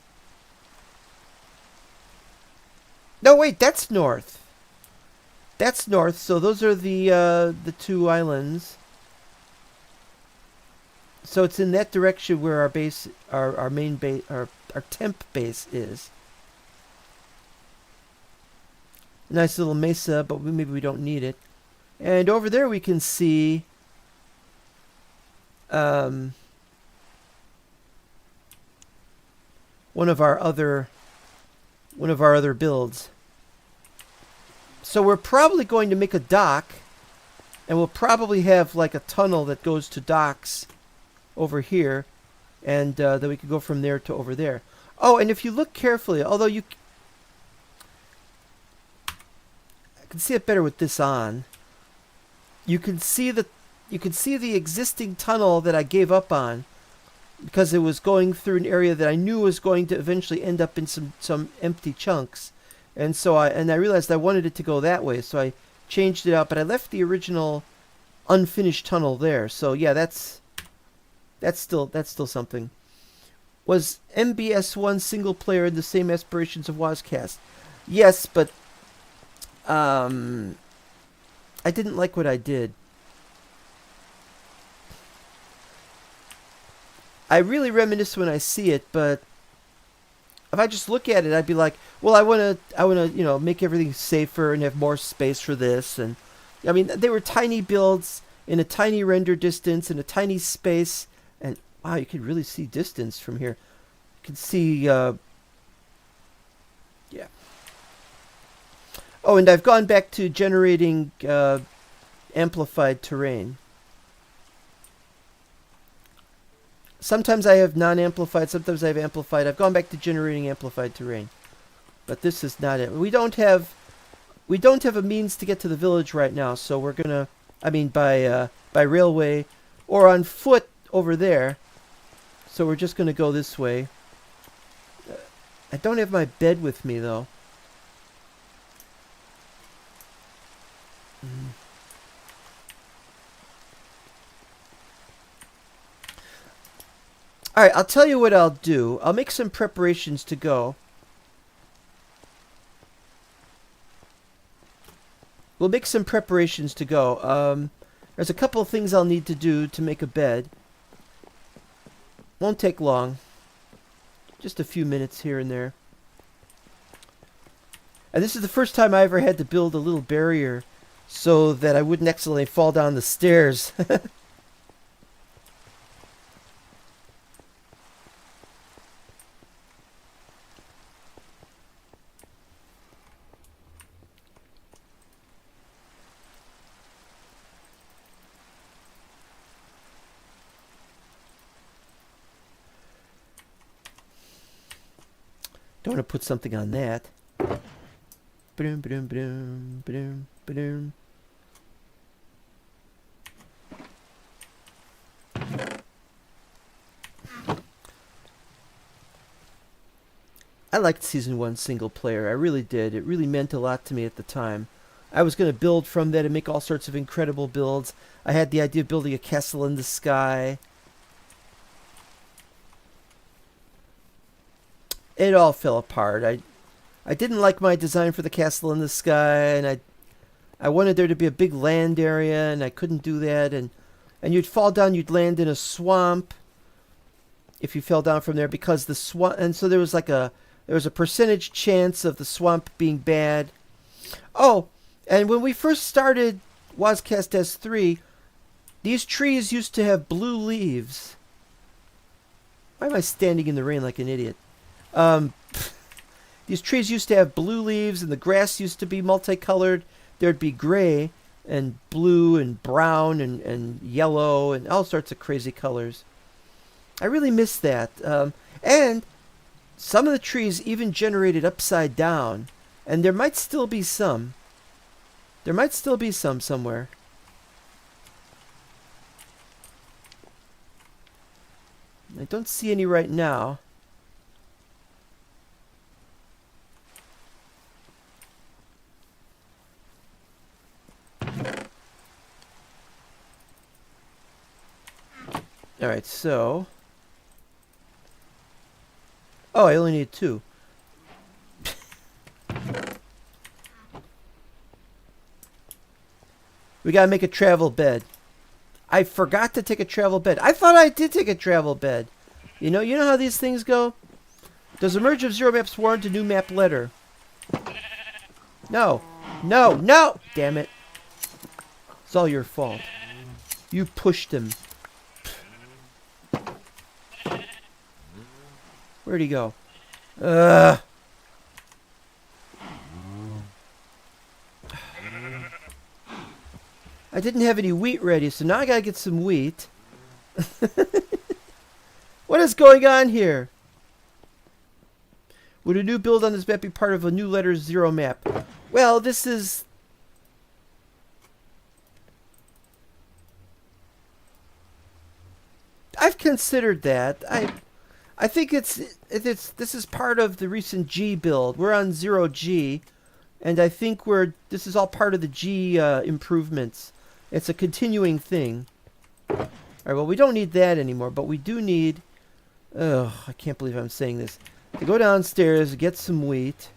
No, wait, that's north. That's north, so those are the two islands. So it's in that direction where our base, our main base, our temp base is. Nice little mesa, but maybe we don't need it. And over there we can see one of our other builds. So we're probably going to make a dock, and we'll probably have like a tunnel that goes to docks over here, and then we can go from there to over there. Oh, and if you look carefully, although I can see it better with this on, you can see the existing tunnel that I gave up on, because it was going through an area that I knew was going to eventually end up in some empty chunks. And so I realized I wanted it to go that way, so I changed it out, but I left the original unfinished tunnel there. So yeah, that's still something. Was MBS1 single player in the same aspirations of WASCast? Yes, but I didn't like what I did. I really reminisce when I see it, but if I just look at it, I'd be like, well, I want to, make everything safer and have more space for this. And I mean, they were tiny builds in a tiny render distance in a tiny space, and wow, you can really see distance from here. You can see, yeah. Oh, and I've gone back to generating amplified terrain. Sometimes I have non-amplified, sometimes I have amplified. I've gone back to generating amplified terrain. But this is not it. We don't have a means to get to the village right now, so we're gonna I mean by railway, or on foot over there. So we're just going to go this way. I don't have my bed with me though. Alright, I'll tell you what I'll do. I'll make some preparations to go. We'll make some preparations to go. There's a couple of things I'll need to do to make a bed. Won't take long. Just a few minutes here and there. And this is the first time I ever had to build a little barrier so that I wouldn't accidentally fall down the stairs. Don't want to put something on that. Ba-doom, ba-doom, ba-doom, ba-doom, ba-doom. I liked Season 1 single player. I really did. It really meant a lot to me at the time. I was going to build from that and make all sorts of incredible builds. I had the idea of building a castle in the sky. It all fell apart. I didn't like my design for the castle in the sky, and I wanted there to be a big land area, and I couldn't do that. And you'd fall down, you'd land in a swamp if you fell down from there, because the swamp. And so there was a percentage chance of the swamp being bad. Oh, and when we first started Wozcast S3, these trees used to have blue leaves. Why am I standing in the rain like an idiot? These trees used to have blue leaves, and the grass used to be multicolored. There'd be gray and blue and brown and yellow and all sorts of crazy colors. I really miss that. And some of the trees even generated upside down, and there might still be some. There might still be some somewhere. I don't see any right now. Alright, so... Oh, I only need 2. We gotta make a travel bed. I forgot to take a travel bed. I thought I did take a travel bed. You know how these things go? Does a merge of 0 maps warrant a new map letter? No. No, no! Damn it. It's all your fault. You pushed him. Where'd he go? I didn't have any wheat ready, so now I gotta get some wheat. What is going on here? Would a new build on this map be part of a new letter 0 map? Well, this is... I've considered that. I think this is part of the recent G build. We're on 0G, and I think this is all part of the G improvements. It's a continuing thing. All right, well, we don't need that anymore, but we do need... Oh, I can't believe I'm saying this. To go downstairs, get some wheat.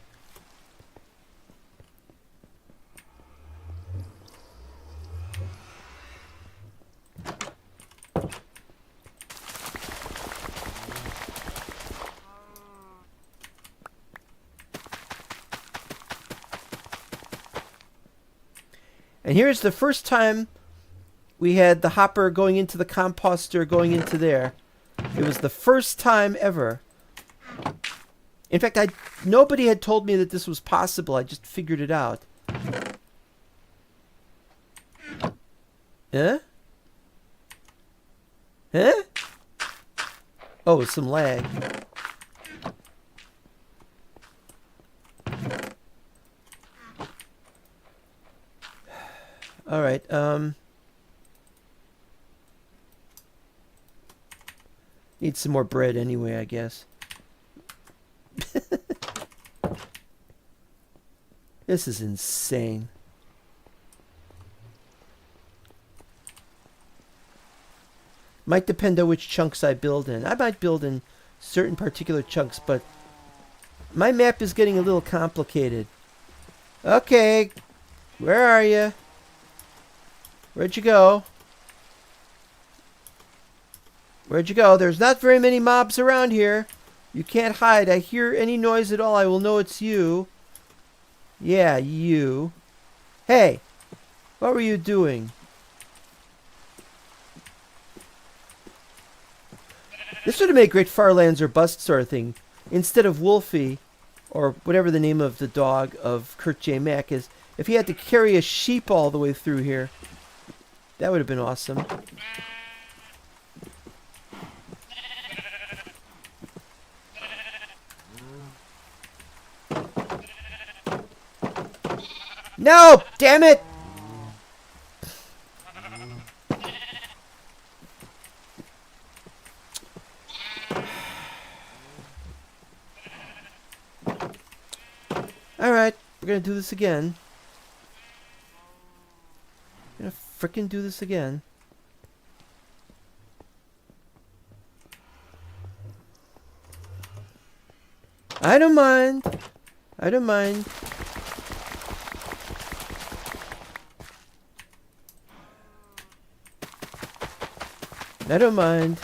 And here's the first time we had the hopper going into the composter, going into there. It was the first time ever. In fact, nobody had told me that this was possible. I just figured it out. Huh? Huh? Oh, some lag. All right. Need some more bread anyway, I guess. This is insane. Might depend on which chunks I build in. I might build in certain particular chunks, but my map is getting a little complicated. Okay, where are you? Where'd you go? Where'd you go? There's not very many mobs around here. You can't hide. I hear any noise at all, I will know it's you. Yeah, you. Hey, what were you doing? This would have made great Farlands or Bust sort of thing. Instead of Wolfie, or whatever the name of the dog of Kurt J. Mack is, if he had to carry a sheep all the way through here, that would have been awesome. No! Damn it! Alright, we're gonna do this again. We're gonna frickin' do this again. I don't mind. I don't mind. I don't mind.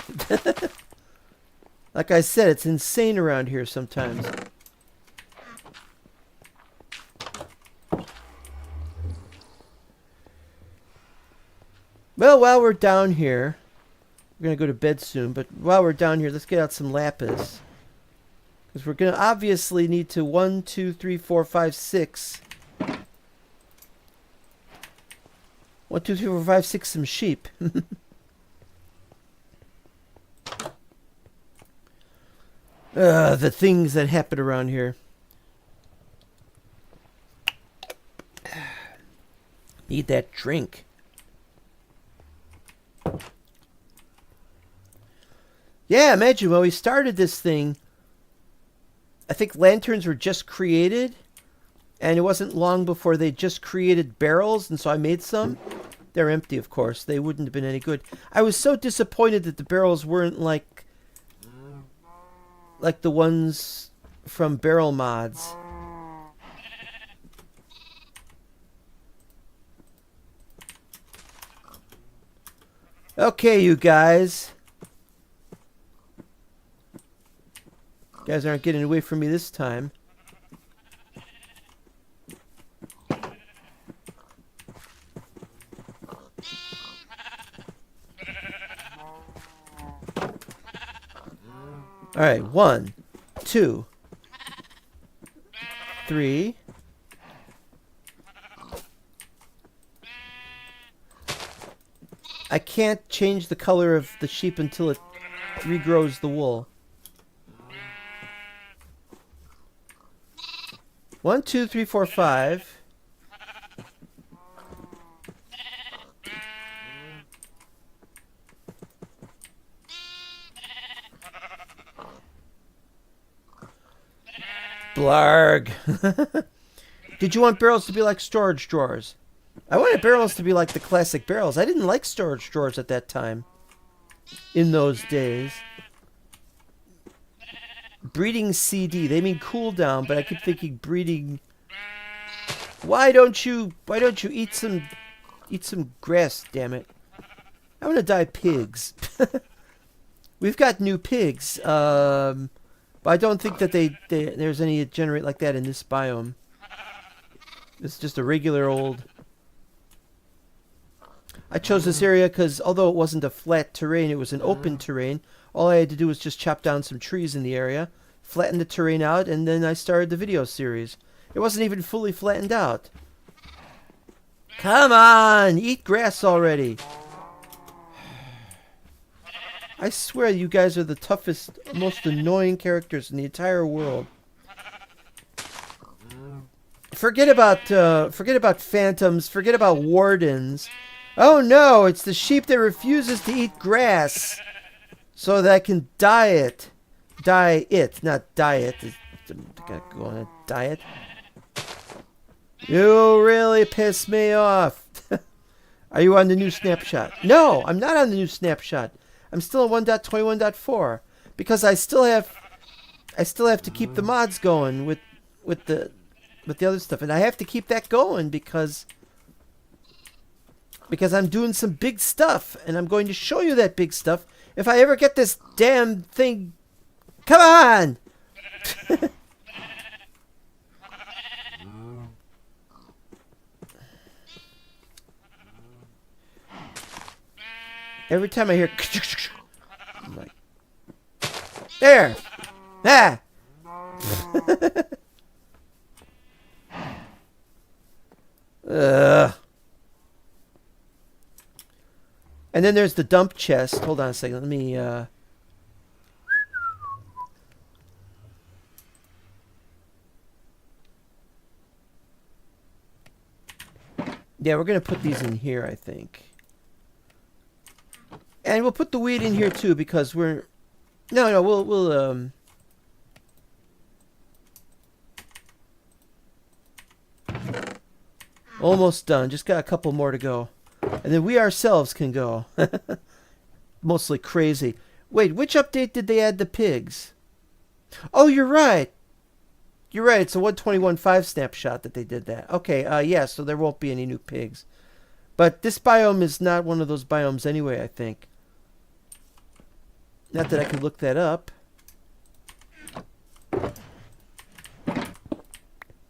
Like I said, it's insane around here sometimes. Well, while we're down here, we're going to go to bed soon, but while we're down here, let's get out some lapis. Because we're going to obviously need to 1, 2, 3, 4, 5, 6. 1, 2, 3, 4, 5, 6 some sheep. The things that happen around here. Need that drink. Yeah, imagine when we started this thing, I think lanterns were just created, and it wasn't long before they just created barrels, and so I made some. They're empty, of course. They wouldn't have been any good. I was so disappointed that the barrels weren't like the ones from Barrel Mods. Okay, you guys. You guys aren't getting away from me this time. All right, 1, 2, 3. I can't change the color of the sheep until it regrows the wool. 1, 2, 3, 4, 5. Blarg. Did you want barrels to be like storage drawers? I wanted barrels to be like the classic barrels. I didn't like storage drawers at that time. In those days. Breeding CD. They mean cool down, but I keep thinking breeding. Why don't you eat some grass, damn it. I want to die pigs. We've got new pigs. But I don't think that there's any generate like that in this biome. It's just a regular old. I chose this area because although it wasn't a flat terrain, it was an open terrain. All I had to do was just chop down some trees in the area, flatten the terrain out, and then I started the video series. It wasn't even fully flattened out. Come on, eat grass already. I swear you guys are the toughest, most annoying characters in the entire world. Forget about phantoms, forget about wardens. Oh no, it's the sheep that refuses to eat grass. so that I can dye it. Dye it, not diet. Gotta go on a diet. You really piss me off. Are you on the new snapshot? No, I'm not on the new snapshot. I'm still at 1.21.4 because I still have to keep the mods going with the other stuff, and I have to keep that going because I'm doing some big stuff, and I'm going to show you that big stuff if I ever get this damn thing. Come on! Every time I hear, I'm like, there, ah. And then there's the dump chest. Hold on a second. Let me. Yeah, we're gonna put these in here, I think. And we'll put the weed in here too because we're. No, we'll almost done. Just got a couple more to go. And then we ourselves can go. Mostly crazy. Wait, which update did they add the pigs? Oh, you're right. You're right. It's a 121.5 snapshot that they did that. Okay, yeah, so there won't be any new pigs. But this biome is not one of those biomes anyway, I think. Not that I could look that up.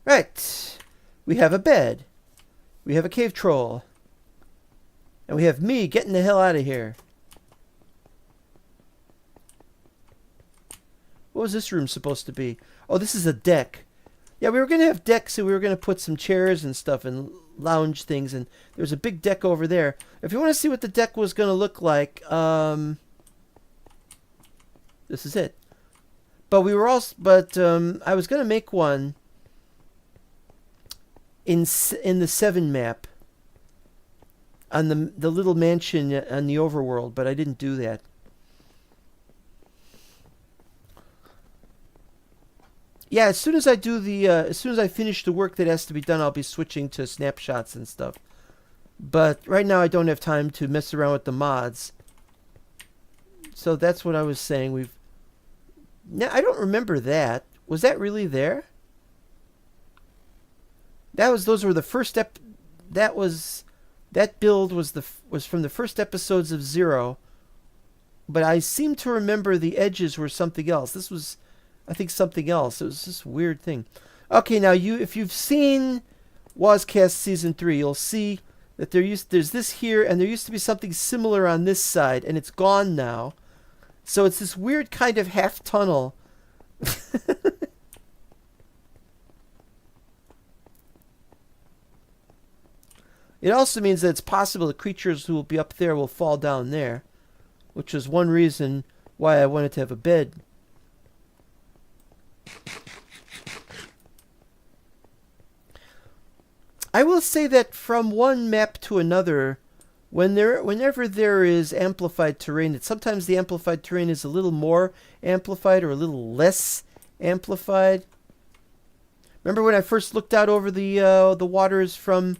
Right. We have a bed. We have a cave troll. And we have me getting the hell out of here. What was this room supposed to be? Oh, this is a deck. Yeah, we were going to have decks, and we were going to put some chairs and stuff and lounge things. And there's a big deck over there. If you want to see what the deck was going to look like, this is it. But we were also, I was going to make one in the 7 map on the little mansion on the overworld, but I didn't do that. Yeah, as soon as I do as soon as I finish the work that has to be done, I'll be switching to snapshots and stuff. But right now I don't have time to mess around with the mods. So that's what I was saying. Now I don't remember that. Was that really there? Those were the first that build was from the first episodes of Zero. But I seem to remember the edges were something else. This was, I think, something else. It was this weird thing. Okay, now if you've seen Wozcast Season 3, you'll see that there's this here, and there used to be something similar on this side, and it's gone now. So it's this weird kind of half tunnel. It also means that it's possible the creatures who will be up there will fall down there, which is one reason why I wanted to have a bed. I will say that from one map to another, whenever there is amplified terrain, that sometimes the amplified terrain is a little more amplified or a little less amplified. Remember when I first looked out over the waters from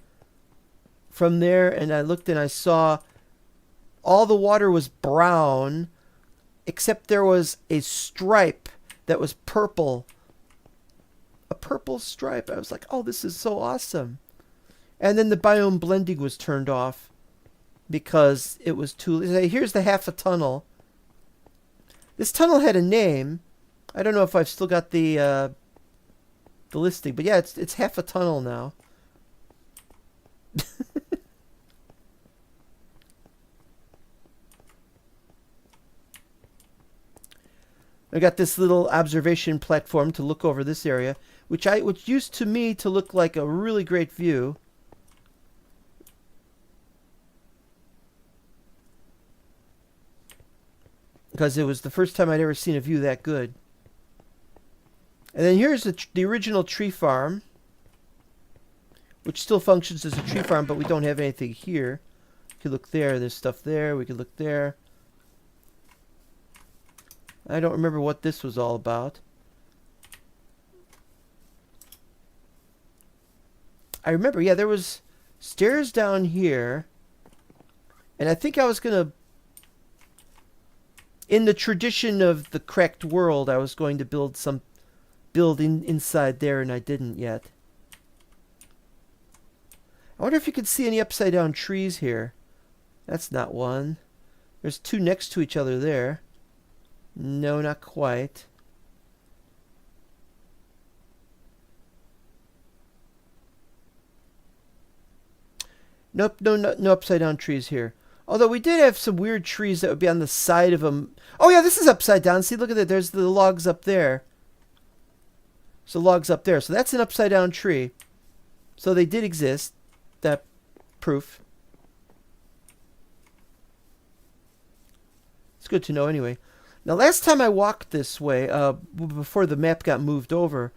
there, and I looked and I saw all the water was brown, except there was a stripe that was purple. A purple stripe. I was like, oh, this is so awesome. And then the biome blending was turned off because it was too... Here's the half a tunnel. This tunnel had a name. I don't know if I've still got the listing, but yeah, it's half a tunnel now. I got this little observation platform to look over this area, which used to me to look like a really great view. Because it was the first time I'd ever seen a view that good. And then here's the original tree farm, which still functions as a tree farm, but we don't have anything here. We could look there. There's stuff there. We could look there. I don't remember what this was all about. I remember, yeah, there was stairs down here. And I think I was going to, in the tradition of the cracked world, I was going to build some building inside there, and I didn't yet. I wonder if you can see any upside down trees here. That's not one. There's two next to each other there. No, not quite. Nope, no upside down trees here. Although we did have some weird trees that would be on the side of them. Oh yeah, this is upside down. See, look at that. There's the logs up there. So logs up there. So that's an upside down tree. So they did exist. That proof. It's good to know anyway. Now last time I walked this way, before the map got moved over,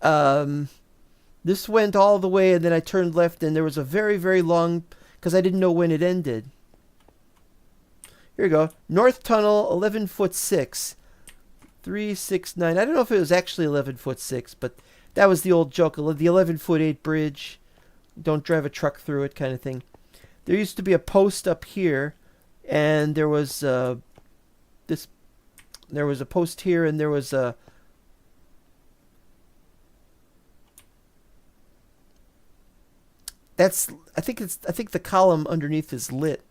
this went all the way and then I turned left and there was a very, very long, because I didn't know when it ended. Here we go. North Tunnel, 11 foot 6. 369. I don't know if it was actually 11 foot 6, but that was the old joke. The 11 foot 8 bridge. Don't drive a truck through it kind of thing. There used to be a post up here, and there was there was a post here, and there was a I think the column underneath is lit.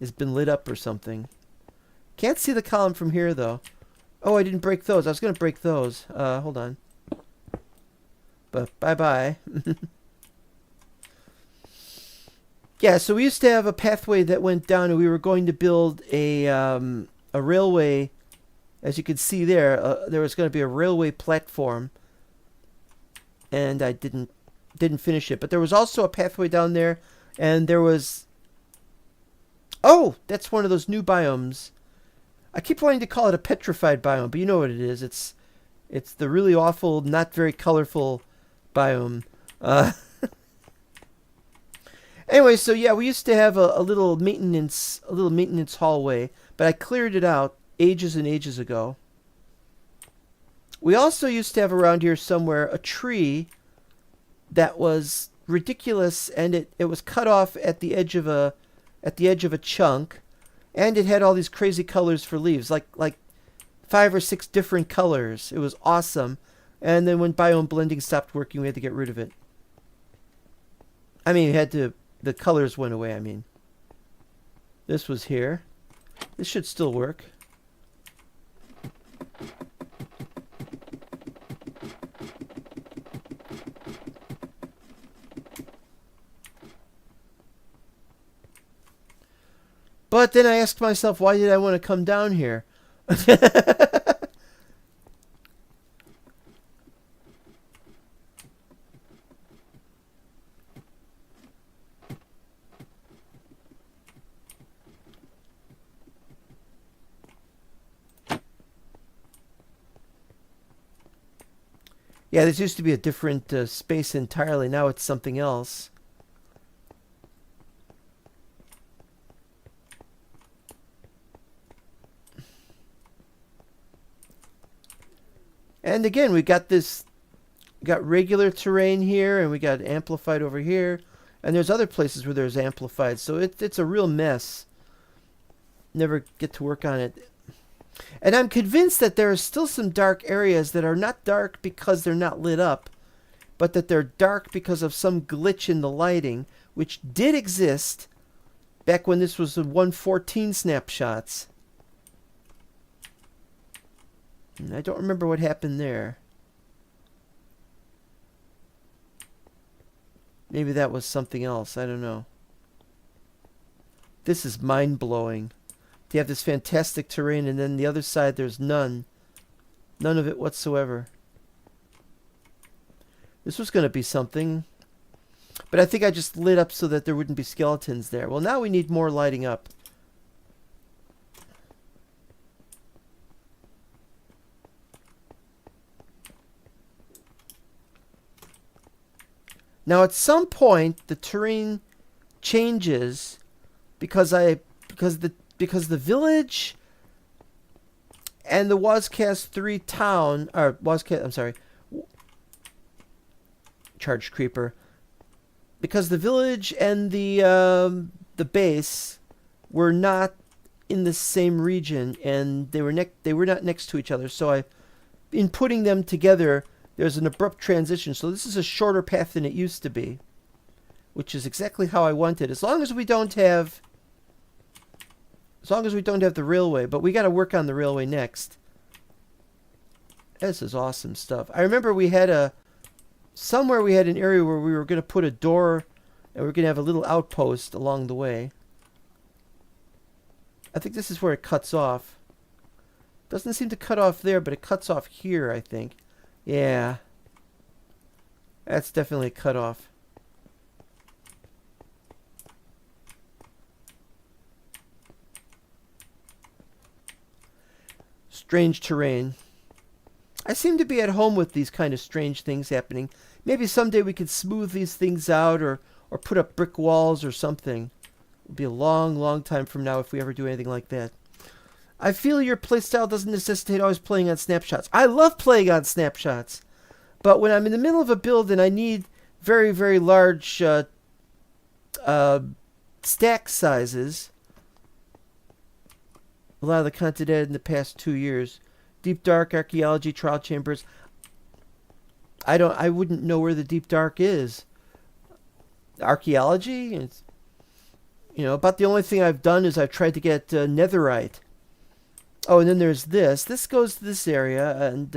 Has been lit up or something. Can't see the column from here though. Oh, I didn't break those. I was gonna break those. Hold on. But bye. Yeah, so we used to have a pathway that went down, and we were going to build a railway. As you can see there, there was going to be a railway platform, and I didn't finish it. But there was also a pathway down there, and there was. Oh, that's one of those new biomes. I keep wanting to call it a petrified biome, but you know what it is. It's the really awful, not very colorful biome. Anyway, so yeah, we used to have a little maintenance hallway, but I cleared it out ages and ages ago. We also used to have around here somewhere a tree that was ridiculous, and it was cut off at the edge of a chunk, and it had all these crazy colors for leaves, like 5 or 6 different colors. It was awesome. And then when biome blending stopped working, we had to get rid of it. I mean, the colors went away, I mean. This was here. This should still work. But then I asked myself, why did I want to come down here? Yeah, this used to be a different space entirely. Now it's something else. And again, we got regular terrain here, and we got amplified over here, and there's other places where there's amplified. So it's a real mess. Never get to work on it. And I'm convinced that there are still some dark areas that are not dark because they're not lit up, but that they're dark because of some glitch in the lighting, which did exist back when this was the 1.14 snapshots. And I don't remember what happened there. Maybe that was something else. I don't know. This is mind-blowing. You have this fantastic terrain, and then the other side there's none of it whatsoever. This was going to be something, but I think I just lit up so that there wouldn't be skeletons there. Well, now we need more lighting up. Now at some point the terrain changes because the village and the Wazcast 3 town, or Wazcast, I'm sorry, Charged Creeper, because the village and the base were not in the same region, and they were not next to each other. So in putting them together, there's an abrupt transition. So this is a shorter path than it used to be, which is exactly how I wanted. As long as we don't have the railway, but we got to work on the railway next. This is awesome stuff. I remember we had somewhere we had an area where we were going to put a door, and we were going to have a little outpost along the way. I think this is where it cuts off. Doesn't seem to cut off there, but it cuts off here, I think. Yeah. That's definitely a cut off. Strange terrain. I seem to be at home with these kind of strange things happening. Maybe someday we could smooth these things out, or put up brick walls or something. It'll be a long, long time from now if we ever do anything like that. I feel your playstyle doesn't necessitate always playing on snapshots. I love playing on snapshots. But when I'm in the middle of a build and I need very, very large stack sizes, a lot of the content added in the past 2 years, Deep Dark, Archaeology, Trial Chambers, I wouldn't know where the Deep Dark is. Archaeology, it's, about the only thing I've done is I've tried to get netherite. Oh, and then there's this. This goes to this area, and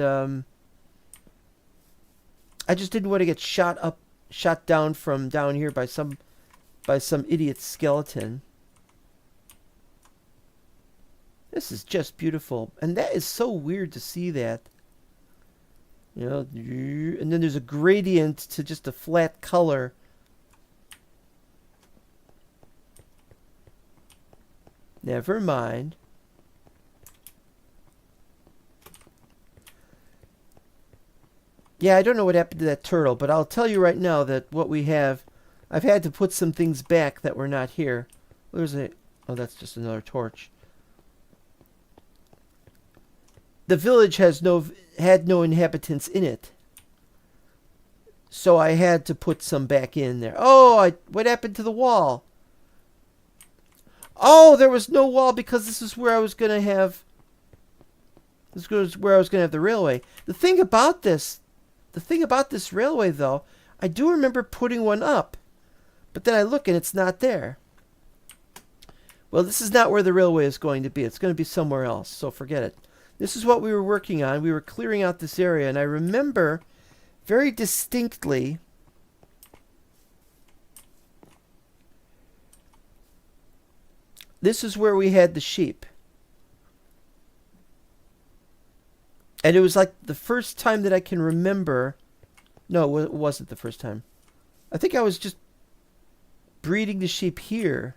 I just didn't want to get shot down from down here by some idiot skeleton. This is just beautiful, and that is so weird to see that. And then there's a gradient to just a flat color. Never mind. Yeah, I don't know what happened to that turtle, but I'll tell you right now that what we have, I've had to put some things back that were not here. Oh, that's just another torch. The village had no inhabitants in it, so I had to put some back in there. Oh, what happened to the wall? Oh, there was no wall because this is where I was going to have. This was where I was going to have the railway. The thing about this railway, though, I do remember putting one up, but then I look and it's not there. Well, this is not where the railway is going to be. It's going to be somewhere else, so forget it. This is what we were working on. We were clearing out this area, and I remember very distinctly this is where we had the sheep. And it was like the first time that I can remember. No, it wasn't the first time. I think I was just breeding the sheep here.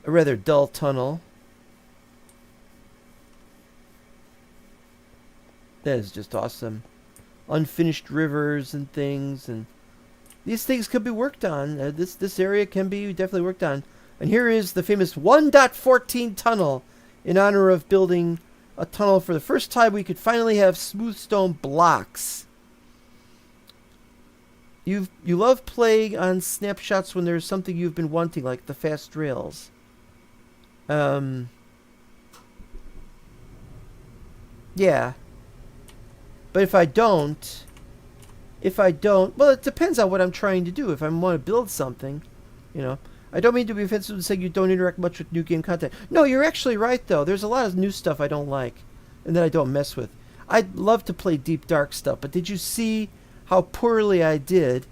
A rather dull tunnel. That is just awesome. Unfinished rivers and things, and these things could be worked on. This area can be definitely worked on. And here is the famous 1.14 tunnel in honor of building a tunnel for the first time. We could finally have smooth stone blocks. You love playing on snapshots when there's something you've been wanting, like the fast rails. Yeah. But if I don't, well, it depends on what I'm trying to do. If I want to build something, I don't mean to be offensive in saying you don't interact much with new game content. No, you're actually right, though. There's a lot of new stuff I don't like and that I don't mess with. I'd love to play Deep Dark stuff, but did you see how poorly I did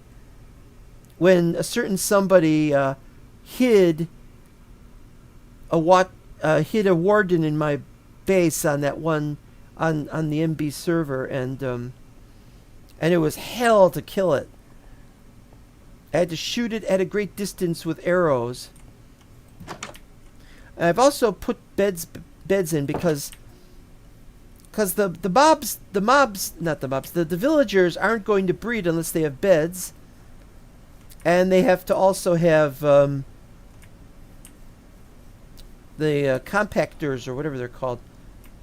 when a certain somebody hid a warden in my base on that one on the MB server, and it was hell to kill it. I had to shoot it at a great distance with arrows. And I've also put beds in because the villagers aren't going to breed unless they have beds. And they have to also have the compactors, or whatever they're called,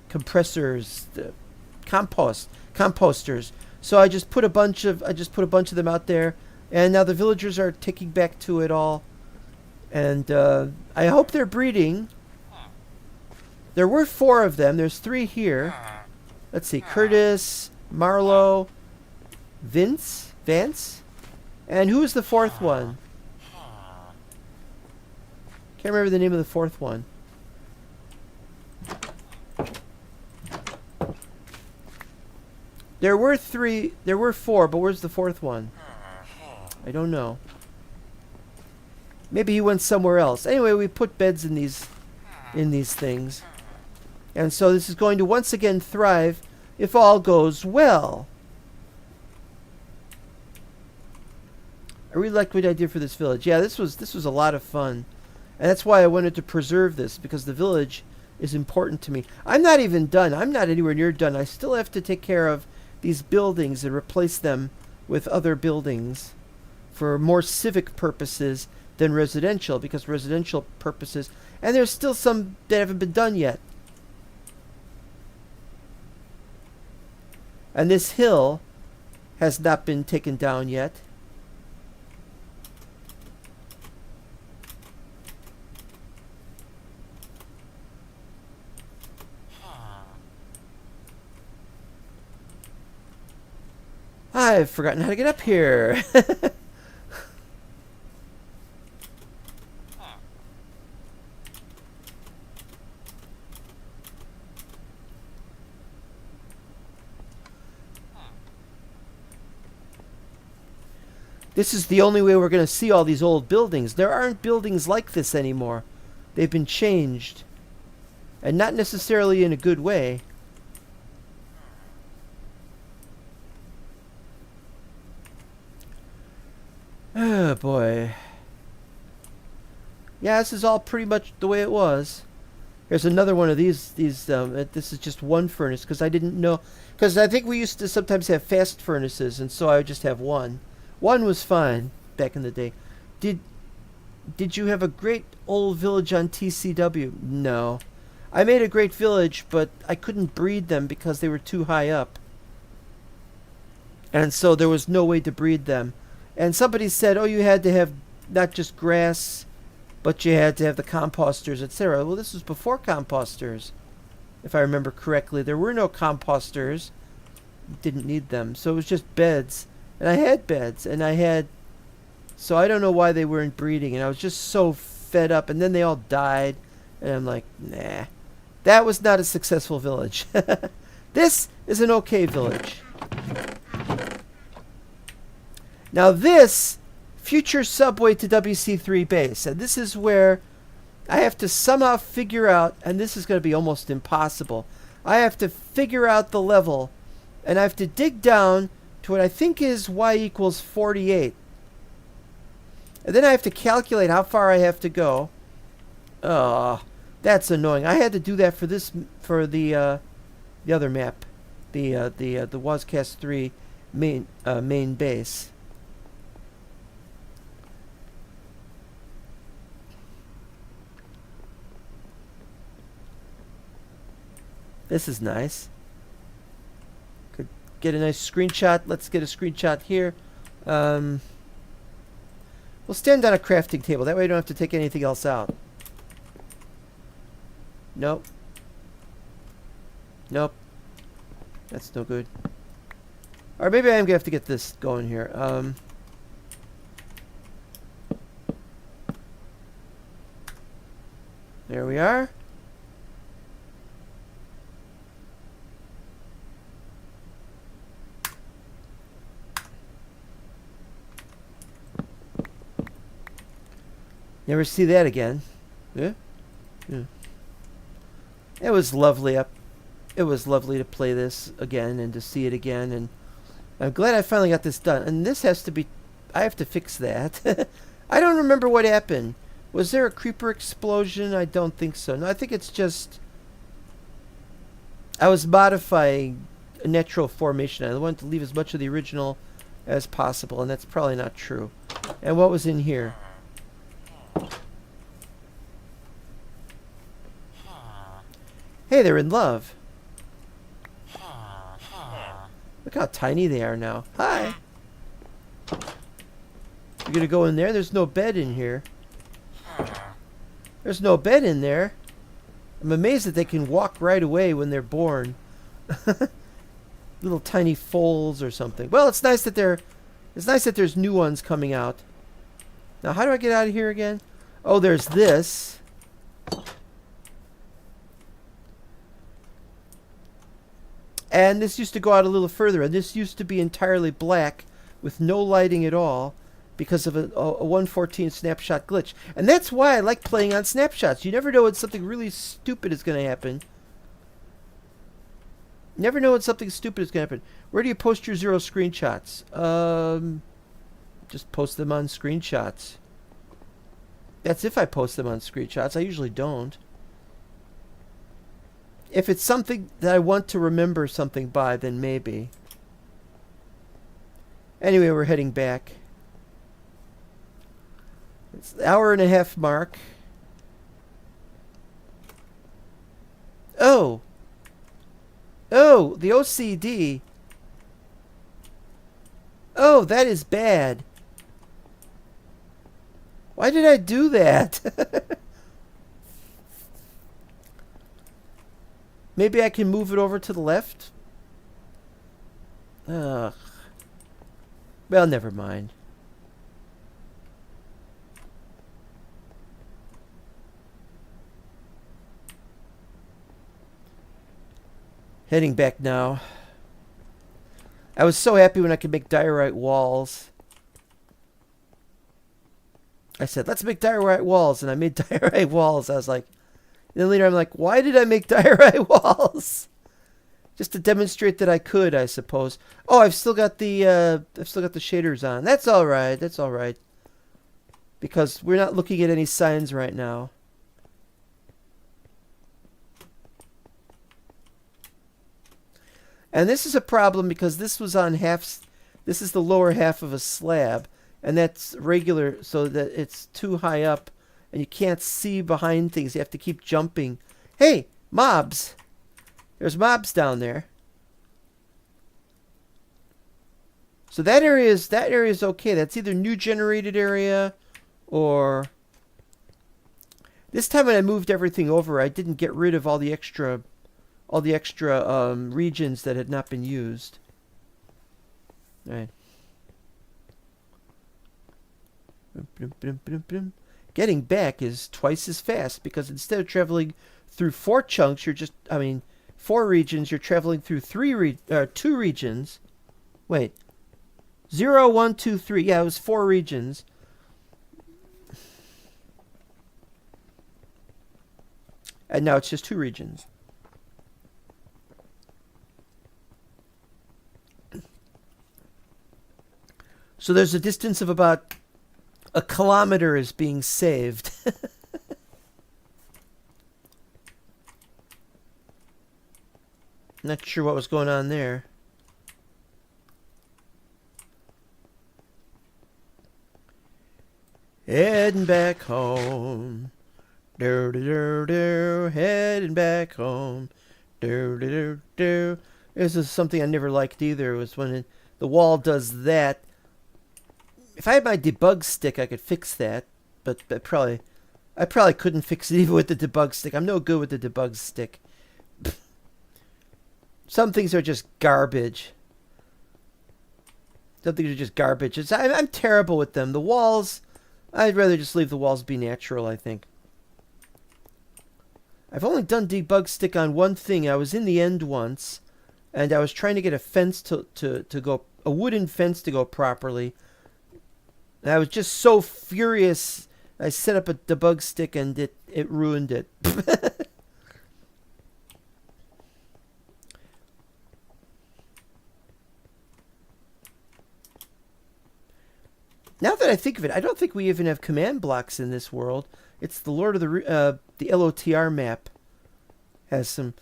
compressors, the composters. So I just put a bunch of them out there, and now the villagers are taking back to it all. And I hope they're breeding. There were 4 of them. There's 3 here. Let's see, Curtis, Marlowe, Vance, and who is the 4th one? Can't remember the name of the 4th one. There were 4, but where's the 4th one? I don't know. Maybe he went somewhere else. Anyway, we put beds in these things. And so this is going to once again thrive if all goes well. I really liked what I did for this village. Yeah, this was a lot of fun. And that's why I wanted to preserve this, because the village is important to me. I'm not even done. I'm not anywhere near done. I still have to take care of these buildings and replace them with other buildings for more civic purposes than residential, because residential purposes, and there's still some that haven't been done yet. And this hill has not been taken down yet. I've forgotten how to get up here. This is the only way we're going to see all these old buildings. There aren't buildings like this anymore. They've been changed. And not necessarily in a good way. Oh boy. Yeah, this is all pretty much the way it was. Here's another one of these. This is just one furnace, because I didn't know. Because I think we used to sometimes have fast furnaces, and so I would just have one. One was fine back in the day. Did you have a great old village on TCW? No. I made a great village, but I couldn't breed them because they were too high up. And so there was no way to breed them. And somebody said, oh, you had to have not just grass, but you had to have the composters, etc. Well, this was before composters, if I remember correctly. There were no composters. Didn't need them. So it was just beds. And I had beds, and I had... So I don't know why they weren't breeding, and I was just so fed up. And then they all died, and I'm like, nah. That was not a successful village. This is an okay village. Now this, future subway to WC3 base. And this is where I have to somehow figure out, and this is going to be almost impossible. I have to figure out the level, and I have to dig down to what I think is y equals 48. And then I have to calculate how far I have to go. Oh, that's annoying. I had to do that for this, for the other map, the Wazcast 3 main base. This is nice. Could get a nice screenshot. Let's get a screenshot here. We'll stand on a crafting table. That way I don't have to take anything else out. Nope. Nope. That's no good. Or maybe I am going to have to get this going here. There we are. Never see that again. Yeah? Yeah. It was lovely it was lovely to play this again and to see it again, and I'm glad I finally got this done. And this has to be... I have to fix that. I don't remember what happened. Was there a creeper explosion? I don't think so. No, I think it's just... I was modifying a natural formation. I wanted to leave as much of the original as possible, and that's probably not true. And what was in here? Hey, they're in love. Look how tiny they are now. Hi. You're gonna go in there? There's no bed in here. There's no bed in there. I'm amazed that they can walk right away when they're born. Little tiny foals or something. Well, it's nice that there's new ones coming out. Now, how do I get out of here again? Oh, there's this. And this used to go out a little further, and this used to be entirely black with no lighting at all because of a 114 snapshot glitch. And that's why I like playing on snapshots. You never know when something really stupid is going to happen. Never know when something stupid is going to happen. Where do you post your 0 screenshots? Just post them on screenshots. That's if I post them on screenshots. I usually don't. If it's something that I want to remember something by, then maybe. Anyway, we're heading back. It's the hour-and-a-half mark. Oh! Oh, the OCD. Oh, that is bad. Why did I do that? Maybe I can move it over to the left? Ugh. Well, never mind. Heading back now. I was so happy when I could make diorite walls. I said, let's make diorite walls, and I made diorite walls. I was like, then later I'm like, why did I make diorite walls? Just to demonstrate that I could, I suppose. Oh, I've still got the shaders on. That's all right. That's all right. Because we're not looking at any signs right now. And this is a problem because this was on half. This is the lower half of a slab, and that's regular, so that it's too high up, and you can't see behind things. You have to keep jumping. Hey, mobs! There's mobs down there. So that area is okay. That's either new generated area, or this time when I moved everything over, I didn't get rid of all the extra regions that had not been used. All right. Getting back is twice as fast because instead of traveling through 4 chunks, 4 regions, you're traveling through 2 regions. Wait. 0, 1, 2, 3. Yeah, it was 4 regions. And now it's just 2 regions. So there's a distance of about a kilometer is being saved. Not sure what was going on there. Heading back home. Heading back home. This is something I never liked either. It was when the wall does that. If I had my debug stick, I could fix that, but I probably couldn't fix it even with the debug stick. I'm no good with the debug stick. Some things are just garbage. Some things are just garbage. I'm terrible with them. The walls, I'd rather just leave the walls be natural, I think. I've only done debug stick on one thing. I was in the end once, and I was trying to get a fence to go, a wooden fence to go properly. And I was just so furious. I set up a debug stick and it ruined it. Now that I think of it, I don't think we even have command blocks in this world. It's the Lord of the LOTR map has some.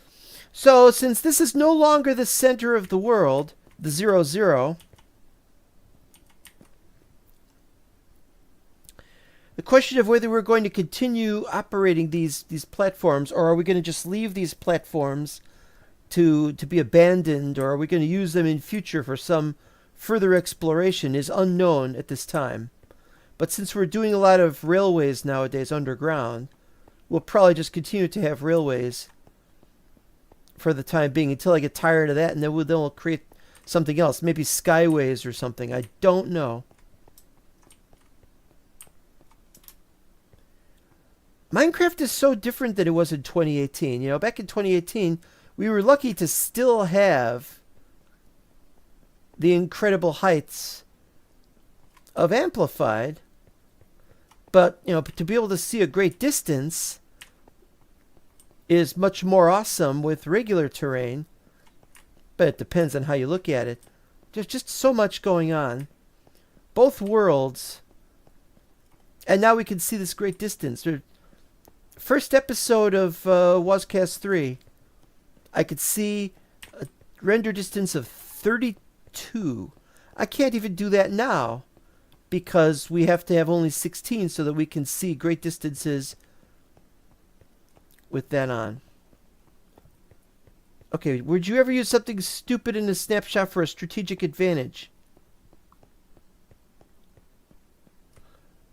So since this is no longer the center of the world, the 0, 0. the question of whether we're going to continue operating these platforms, or are we going to just leave these platforms to be abandoned, or are we going to use them in future for some further exploration, is unknown at this time. But since we're doing a lot of railways nowadays underground, we'll probably just continue to have railways for the time being until I get tired of that, and then we'll create something else, maybe skyways or something. I don't know. Minecraft is so different than it was in 2018. You know, back in 2018, we were lucky to still have the incredible heights of Amplified, but, you know, to be able to see a great distance is much more awesome with regular terrain, but it depends on how you look at it. There's just so much going on. Both worlds, and now we can see this great distance. First episode of Wozcast 3, I could see a render distance of 32. I can't even do that now because we have to have only 16 so that we can see great distances with that on. Okay, would you ever use something stupid in a snapshot for a strategic advantage?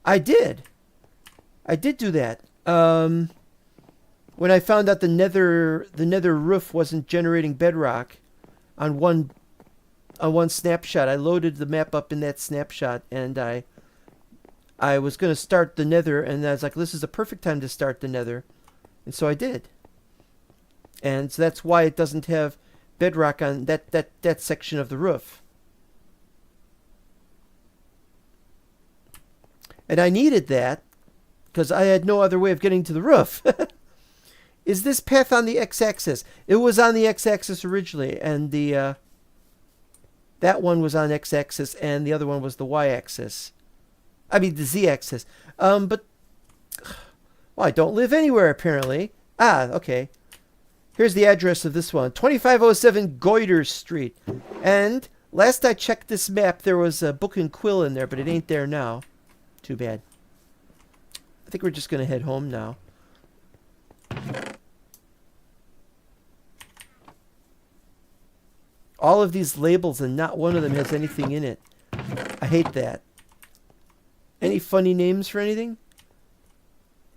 I did. I did do that. When I found out the nether roof wasn't generating bedrock on one snapshot, I loaded the map up in that snapshot, and I was going to start the nether, and I was like, this is a perfect time to start the nether. And so I did. And so that's why it doesn't have bedrock on that section of the roof. And I needed that because I had no other way of getting to the roof. Is this path on the x-axis? It was on the x-axis originally, and that one was on x-axis, and the other one was the y-axis. I mean the z-axis. But well, I don't live anywhere apparently. Ah, okay. Here's the address of this one: 2507 Goiter Street. And last I checked this map, there was a book and quill in there, but it ain't there now. Too bad. I think we're just going to head home now. All of these labels and not one of them has anything in it. I hate that. Any funny names for anything?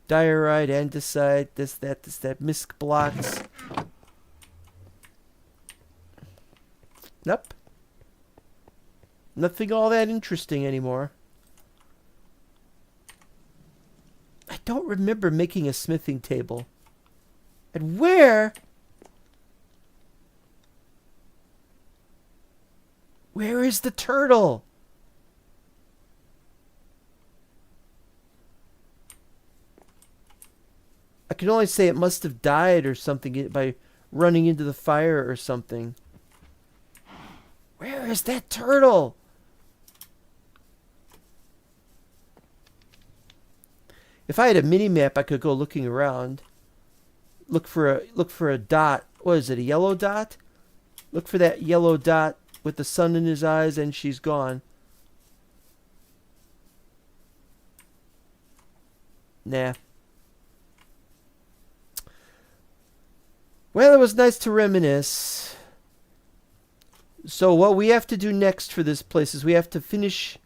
Diorite, andesite, this, that, misc blocks. Nope. Nothing all that interesting anymore. I don't remember making a smithing table. And where is the turtle? I can only say it must have died or something by running into the fire or something. Where is that turtle? If I had a mini-map, I could go looking around. Look for a dot. What is it, a yellow dot? Look for that yellow dot with the sun in his eyes, and she's gone. Nah. Well, it was nice to reminisce. So what we have to do next for this place is we have to finish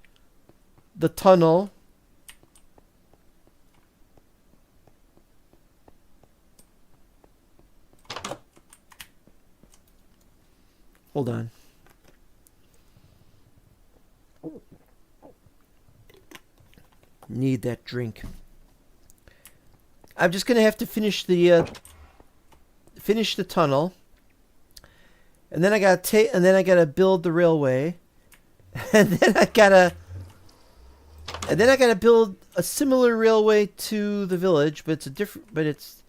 the tunnel. Hold on. Need that drink. I'm just going to have to finish the tunnel. And then I got to build the railway. And then I got to build a similar railway to the village, but it's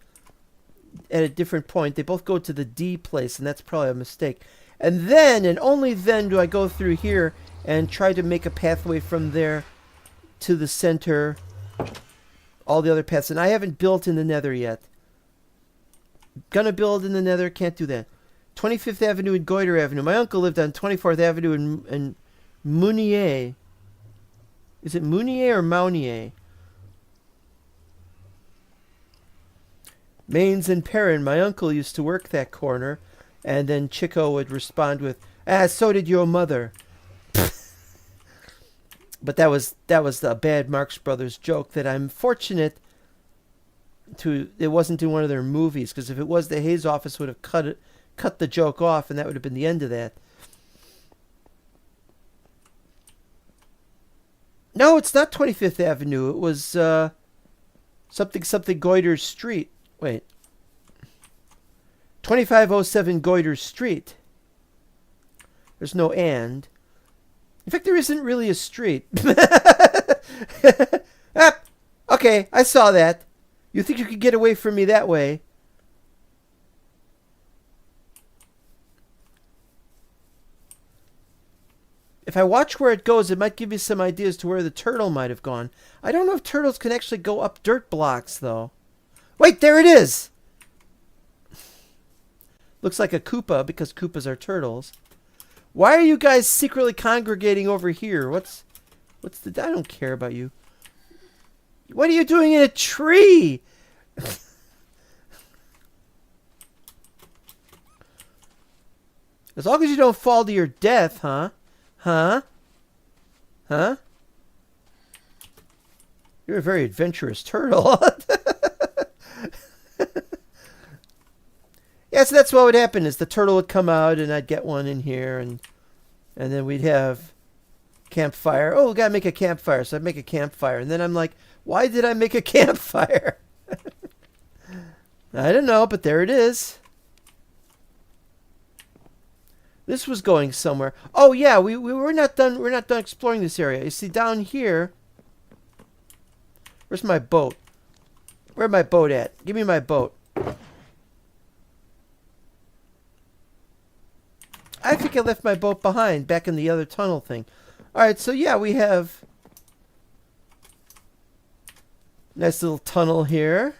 at a different point. They both go to the D place, and that's probably a mistake. And then, and only then, do I go through here and try to make a pathway from there to the center, all the other paths. And I haven't built in the nether yet. Gonna build in the nether, can't do that. 25th Avenue and Goiter Avenue. My uncle lived on 24th Avenue in Mounier. Is it Mounier or Mounier? Mains and Perrin, my uncle used to work that corner. And then Chico would respond with, "Ah, so did your mother." But that was a bad Marx Brothers joke that I'm fortunate it wasn't in one of their movies, because if it was, the Hayes office would have cut the joke off, and that would have been the end of that. No, it's not 25th Avenue. It was something Goiter Street. Wait. 2507 Goiter Street. There's no and. In fact, there isn't really a street. Ah, okay, I saw that. You think you could get away from me that way? If I watch where it goes, it might give me some ideas to where the turtle might have gone. I don't know if turtles can actually go up dirt blocks, though. Wait, there it is! Looks like a Koopa, because Koopas are turtles. Why are you guys secretly congregating over here? What's the... I don't care about you. What are you doing in a tree? As long as you don't fall to your death, huh? Huh? Huh? You're a very adventurous turtle. Yeah, so that's what would happen, is the turtle would come out and I'd get one in here, and then we'd have campfire. Oh, we gotta make a campfire. So I'd make a campfire. And then I'm like, why did I make a campfire? I don't know, but there it is. This was going somewhere. Oh yeah, we're not done. We're not done exploring this area. You see down here. Where's my boat? Where's my boat at? Give me my boat. I think I left my boat behind back in the other tunnel thing. Alright, so yeah, we have nice little tunnel here.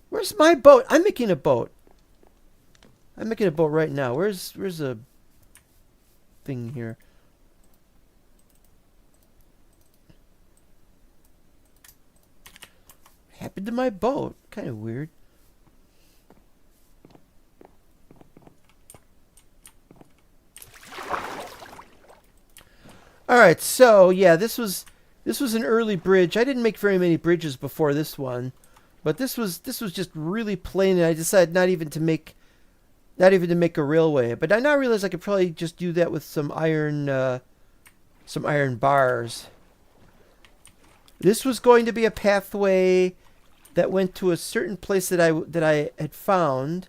Where's my boat? I'm making a boat. I'm making a boat right now. Where's a thing here? What happened to my boat? Kind of weird. Alright, so yeah, this was an early bridge. I didn't make very many bridges before this one, but this was just really plain, and I decided not even to make a railway. But I now realize I could probably just do that with some iron bars. This was going to be a pathway that went to a certain place that I had found,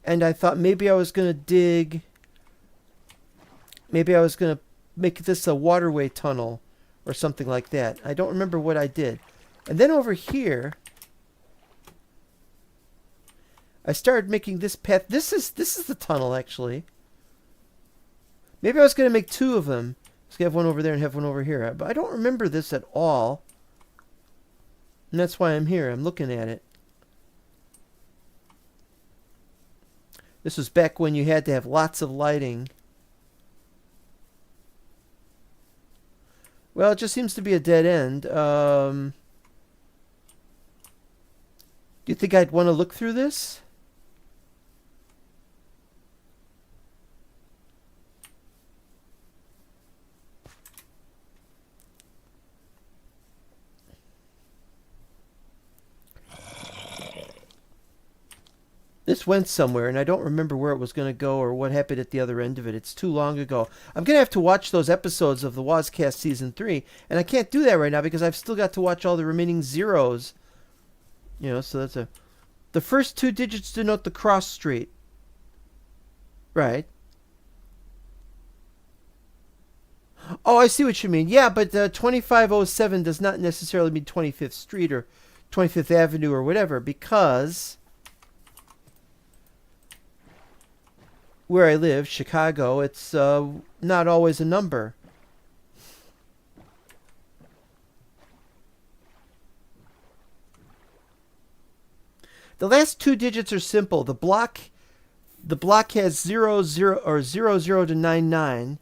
and I thought maybe I was going to dig. Maybe I was going to make this a waterway tunnel or something like that. I don't remember what I did. And then over here, I started making this path. This is the tunnel, actually. Maybe I was going to make two of them. Let's have one over there and have one over here. But I don't remember this at all. And that's why I'm here. I'm looking at it. This was back when you had to have lots of lighting. Well, it just seems to be a dead end. Do you think I'd want to look through this? This went somewhere, and I don't remember where it was going to go or what happened at the other end of it. It's too long ago. I'm going to have to watch those episodes of the Wozcast Season 3, and I can't do that right now because I've still got to watch all the remaining zeros. You know, so that's the first two digits denote the cross street. Right. Oh, I see what you mean. Yeah, but 2507 does not necessarily mean 25th Street or 25th Avenue or whatever, because where I live, Chicago, it's not always a number. The last two digits are simple. The block has 00 or 00 to 99.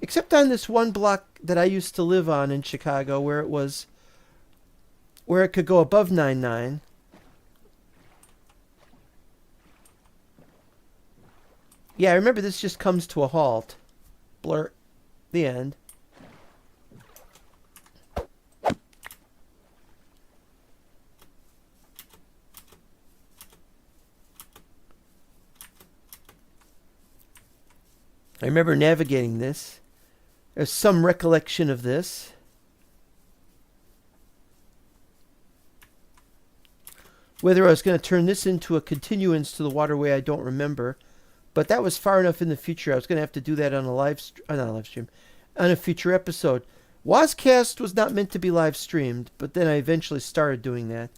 Except on this one block that I used to live on in Chicago, where it was where it could go above 9.9. Yeah, remember this just comes to a halt. Blur. The end. I remember navigating this. There's some recollection of this. Whether I was going to turn this into a continuance to the waterway, I don't remember. But that was far enough in the future. I was going to have to do that on a not a live stream, on a future episode. Wazcast was not meant to be live streamed, but then I eventually started doing that.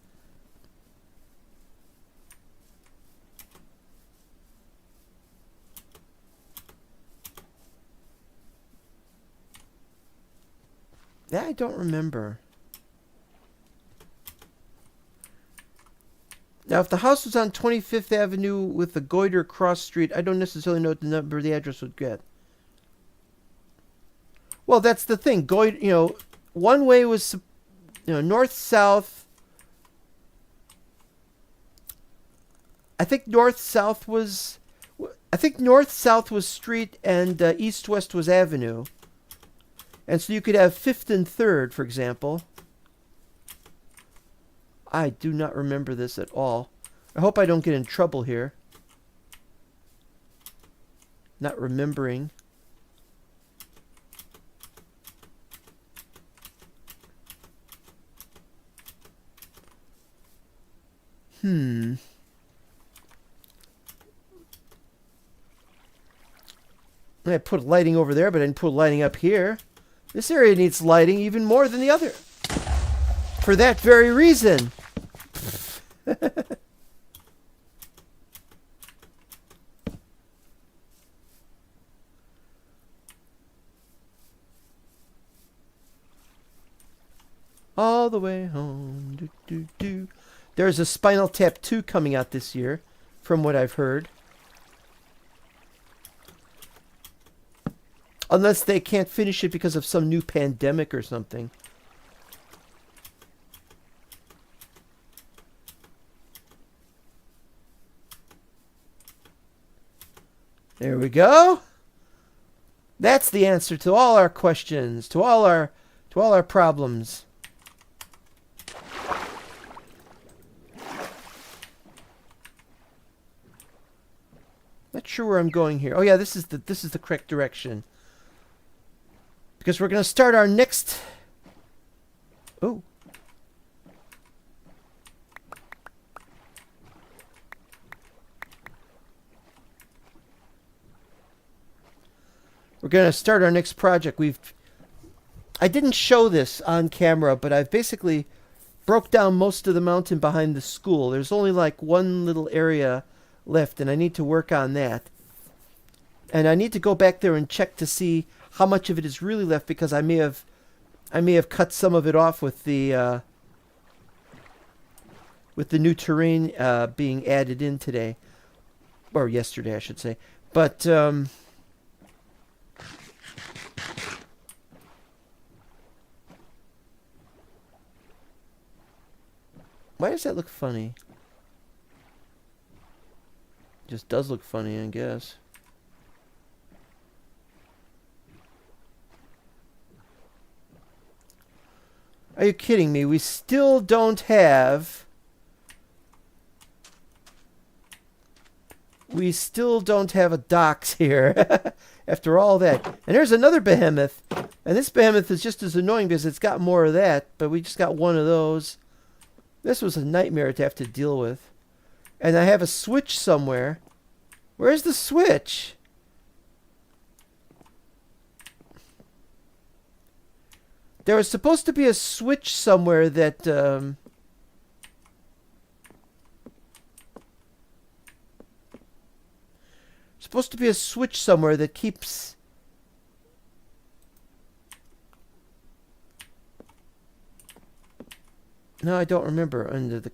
That I don't remember. Now, if the house was on 25th Avenue with the Goiter cross street, I don't necessarily know what the number of the address would get. Well, that's the thing. Goiter, one way was, north-south. I think north-south was street and east-west was avenue. And so you could have 5th and 3rd, for example. I do not remember this at all. I hope I don't get in trouble here. Not remembering. I put lighting over there, but I didn't put lighting up here. This area needs lighting even more than the other. For that very reason. All the way home. Do, do, do. There's a Spinal Tap 2 coming out this year, from what I've heard. Unless they can't finish it because of some new pandemic or something. There we go. That's the answer to all our questions, to all our problems. Not sure where I'm going here. Oh yeah, this is the correct direction. Because we're going to start our next... Oh. We're going to start our next project. I didn't show this on camera, but I've basically broke down most of the mountain behind the school. There's only like one little area left, and I need to work on that. And I need to go back there and check to see how much of it is really left, because I may have cut some of it off with the new terrain being added in today, or yesterday, I should say. But why does that look funny? It just does look funny, I guess. Are you kidding me? We still don't have... a docks here. After all that. And there's another behemoth. And this behemoth is just as annoying because it's got more of that. But we just got one of those. This was a nightmare to have to deal with. And I have a switch somewhere. Where's the switch? There was supposed to be a switch somewhere that... supposed to be a switch somewhere that keeps... No, I don't remember. Under the...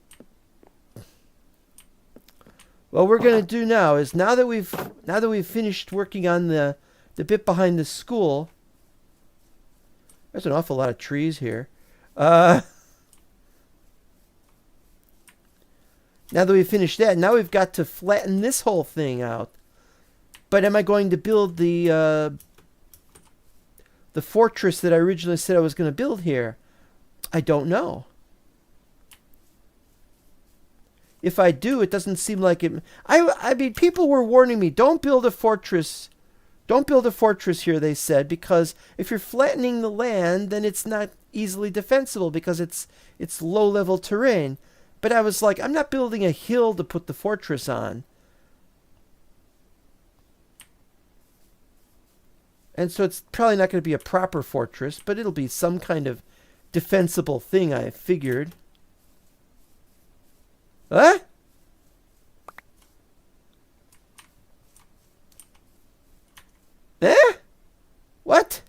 What we're going to do now is, now that we've finished working on the bit behind the school... There's an awful lot of trees here. Now that we've finished that, now we've got to flatten this whole thing out. But am I going to build the fortress that I originally said I was going to build here? I don't know. If I do, it doesn't seem like it. I mean, people were warning me, don't build a fortress. Don't build a fortress here, they said, because if you're flattening the land, then it's not easily defensible because it's low-level terrain. But I was like, I'm not building a hill to put the fortress on. And so it's probably not going to be a proper fortress, but it'll be some kind of defensible thing, I figured. Huh? Eh? What?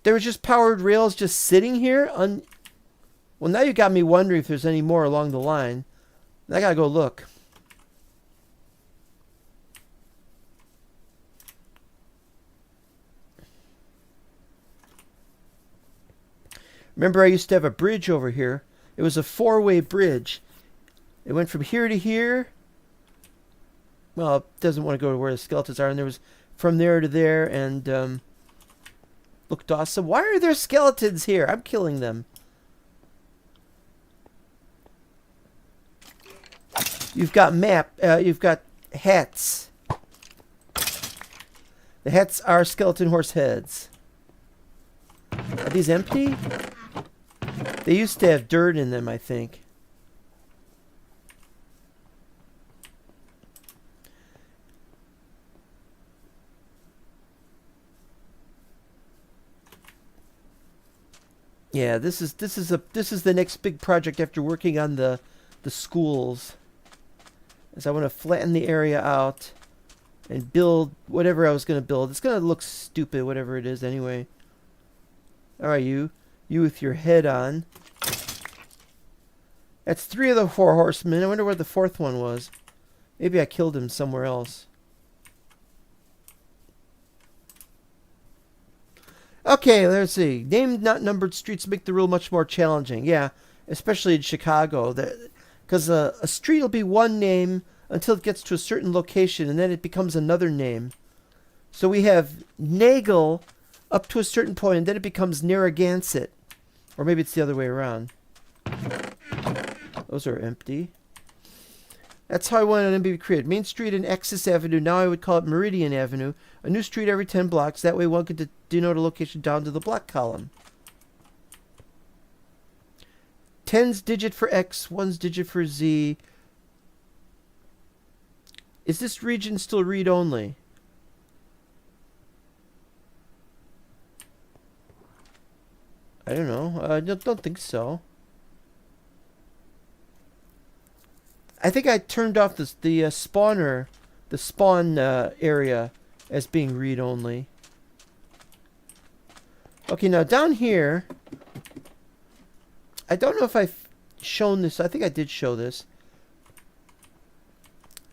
There were just powered rails just sitting here? Well, now you got me wondering if there's any more along the line. I gotta go look. Remember, I used to have a bridge over here. It was a 4-way bridge. It went from here to here. Well, it doesn't want to go to where the skeletons are. And there was from there to there, and looked awesome. Why are there skeletons here? I'm killing them. You've got you've got hats. The hats are skeleton horse heads. Are these empty? They used to have dirt in them, I think. Yeah, this is the next big project after working on the schools. Is I want to flatten the area out and build whatever I was going to build. It's going to look stupid, whatever it is, anyway. All right, you with your head on. That's 3 of the 4 horsemen. I wonder where the 4th one was. Maybe I killed him somewhere else. Okay, let's see. Named, not numbered streets make the rule much more challenging. Yeah, especially in Chicago. Because a street will be one name until it gets to a certain location, and then it becomes another name. So we have Nagel up to a certain point, and then it becomes Narragansett. Or maybe it's the other way around. Those are empty. That's how I wanted them to be created. Main Street and Axis Avenue. Now I would call it Meridian Avenue. A new street every 10 blocks. That way one could denote a location down to the block column. 10's digit for X, 1's digit for Z. Is this region still read-only? I don't know. I don't think so. I think I turned off the spawner, the spawn area as being read-only. Okay, now down here, I don't know if I've shown this. I think I did show this.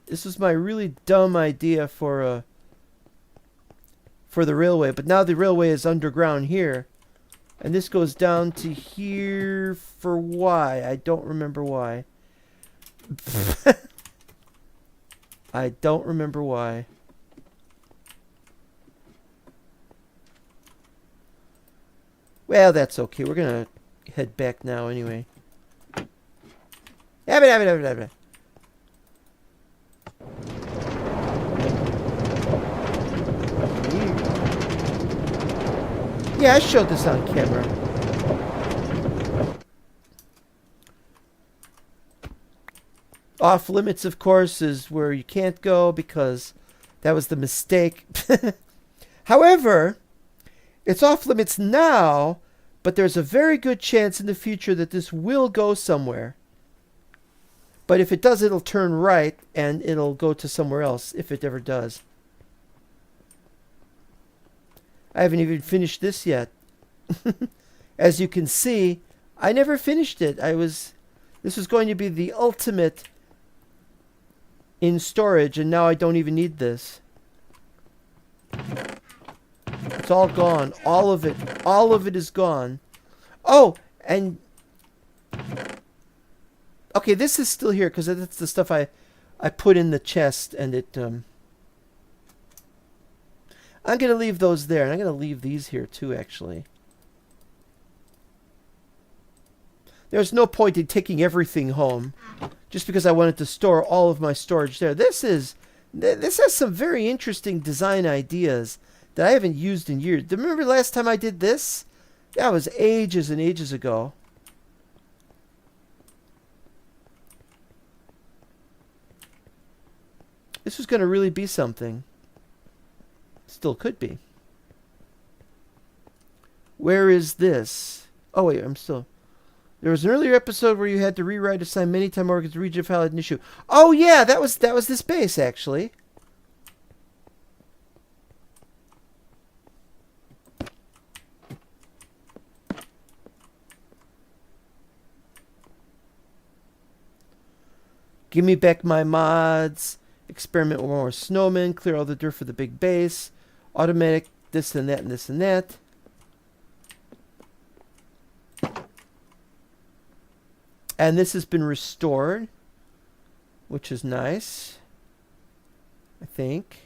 This was my really dumb idea for the railway, but now the railway is underground here. And this goes down to here for why? I don't remember why. I don't remember why. Well, that's okay. We're gonna head back now anyway. Yeah, I showed this on camera. Off limits, of course, is where you can't go because that was the mistake. However, it's off limits now, but there's a very good chance in the future that this will go somewhere. But if it does, it'll turn right and it'll go to somewhere else, if it ever does. I haven't even finished this yet. As you can see, I never finished it. This was going to be the ultimate in storage, and now I don't even need this. It's all gone. All of it is gone. Oh, and okay, this is still here because that's the stuff I put in the chest, and it. I'm gonna leave those there, and I'm gonna leave these here too. Actually, there's no point in taking everything home, just because I wanted to store all of my storage there. This has some very interesting design ideas that I haven't used in years. Remember last time I did this? That was ages and ages ago. This was going to really be something. Still could be. Where is this? Oh wait, I'm still... There was an earlier episode where you had to rewrite a sign many times more because the region file had an issue. Oh yeah, that was this base actually. Give me back my mods. Experiment with more snowmen. Clear all the dirt for the big base. Automatic this and that and this and that. And this has been restored, which is nice, I think.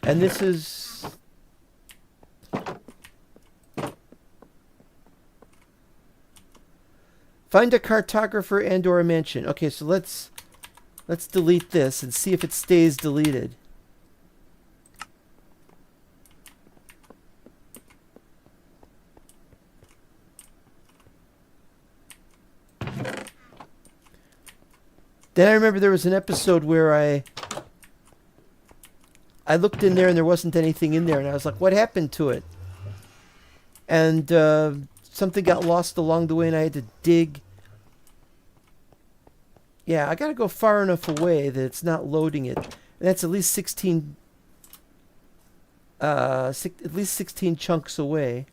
And this is... Find a cartographer and or a mansion. Okay, so let's delete this and see if it stays deleted. Then I remember there was an episode where I looked in there and there wasn't anything in there, and I was like, what happened to it? And something got lost along the way and I had to dig. Yeah, I gotta go far enough away that it's not loading it. And that's at least 16 at least 16 chunks away.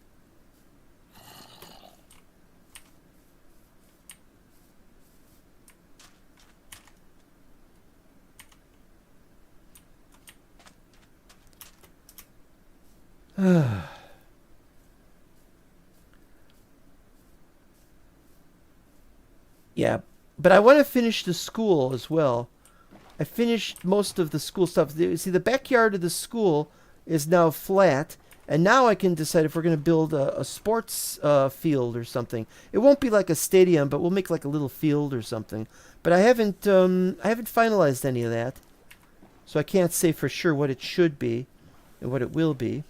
Yeah, but I want to finish the school as well. I finished most of the school stuff. See, the backyard of the school is now flat, and now I can decide if we're going to build a sports field or something. It won't be like a stadium, but we'll make like a little field or something. But I haven't finalized any of that, so I can't say for sure what it should be and what it will be.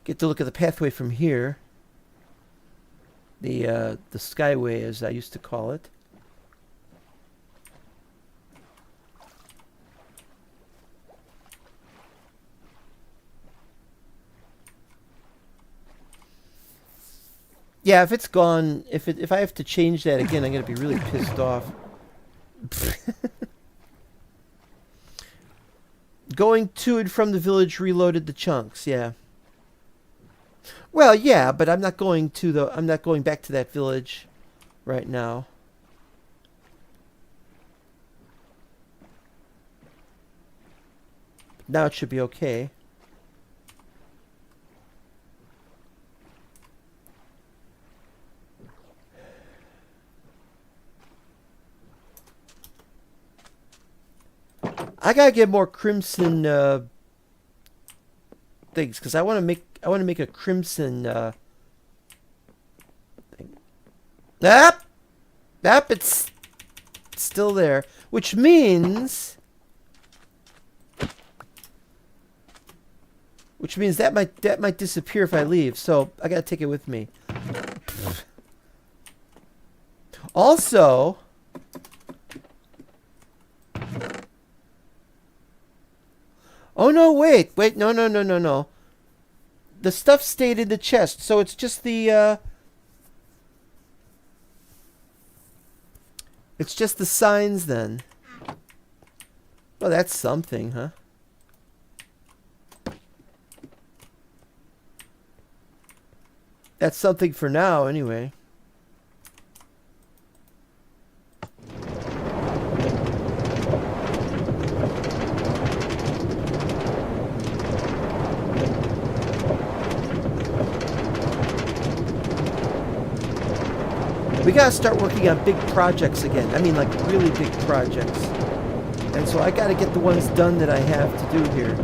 Get to look at the pathway from here. The skyway, as I used to call it. Yeah, if it's gone, if I have to change that again, I'm gonna be really pissed off. Going to and from the village reloaded the chunks. Yeah. Well, yeah, but I'm not going back to that village right now. Now it should be okay. I gotta get more crimson things because I want to make a crimson thing. It's still there, which means that might disappear if I leave. So I gotta take it with me. Also, oh no, wait, no. The stuff stayed in the chest, so it's just the signs then. Well, that's something, huh? That's something for now, anyway. We gotta start working on big projects again. I mean, like really big projects. And so I gotta get the ones done that I have to do here.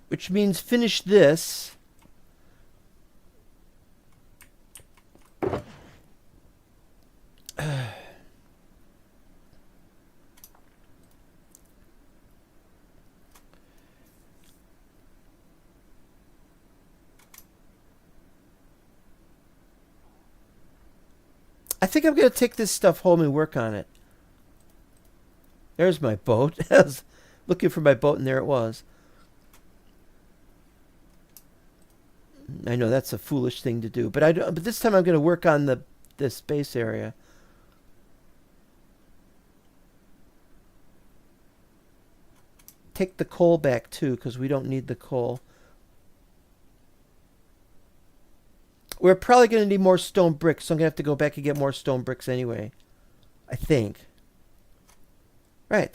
Which means finish this. I think I'm going to take this stuff home and work on it. There's my boat. I was looking for my boat, and there it was. I know that's a foolish thing to do, but but this time I'm going to work on this base area. Take the coal back too, because we don't need the coal. We're probably going to need more stone bricks, so I'm going to have to go back and get more stone bricks anyway. I think. Right.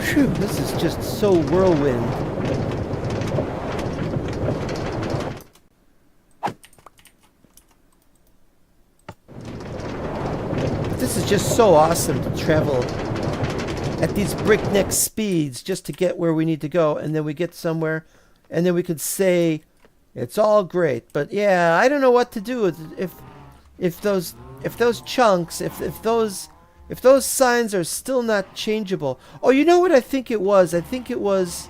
Phew, this is just so whirlwind. This is just so awesome to travel at these breakneck speeds just to get where we need to go, and then we get somewhere, and then we could say it's all great. But yeah, I don't know what to do if those chunks, if those signs are still not changeable. Oh, you know what I think it was? I think it was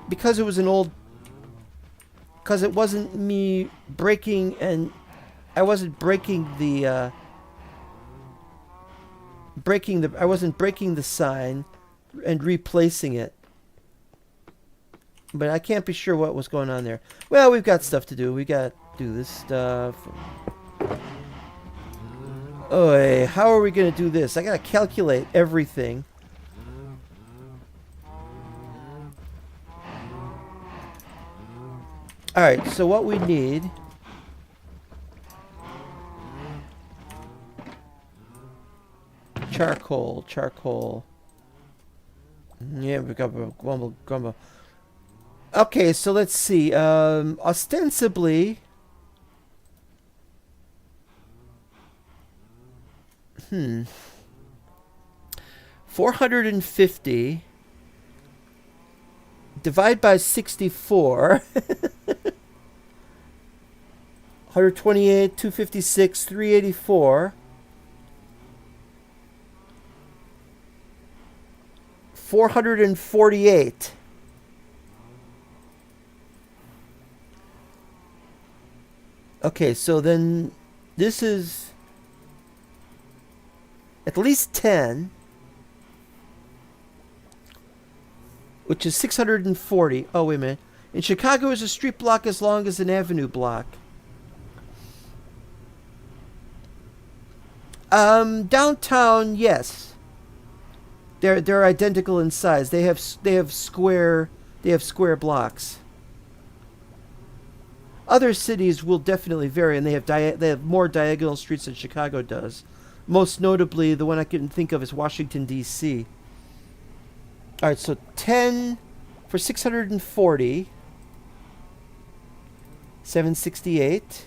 because it was an old... Because it wasn't me breaking, and I wasn't breaking the... I wasn't breaking the sign and replacing it. But I can't be sure what was going on there. Well, we've got stuff to do. We got to do this stuff. Oh, how are we going to do this? I got to calculate everything. Alright, so what we need... Charcoal. Yeah, we got grumble. Okay, so let's see. Ostensibly... 450 divide by 64 128 256 384 448. Okay, so then this is at least 10, which is 640. Oh, wait a minute. In Chicago, is a street block as long as an avenue block. Downtown, yes. They're identical in size. They have square blocks. Other cities will definitely vary, and they have more diagonal streets than Chicago does. Most notably, the one I can think of is Washington, D.C. All right, so 10 for 640. 768.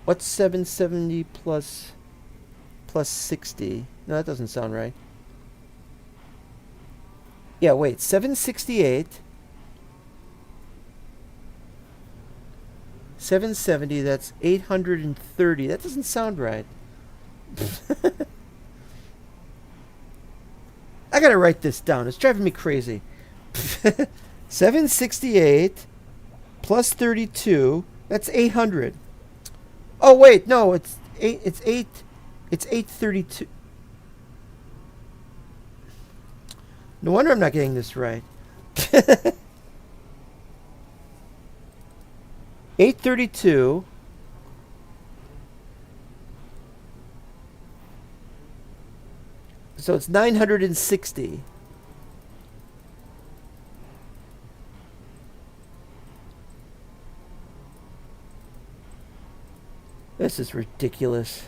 What's 770 plus 60? No, that doesn't sound right. Yeah, wait. 768. 770, that's 830. That doesn't sound right. I gotta write this down. It's driving me crazy. 768 plus 32. That's 800. Oh wait, no, it's 832. No wonder I'm not getting this right. 832. So it's 960. This is ridiculous.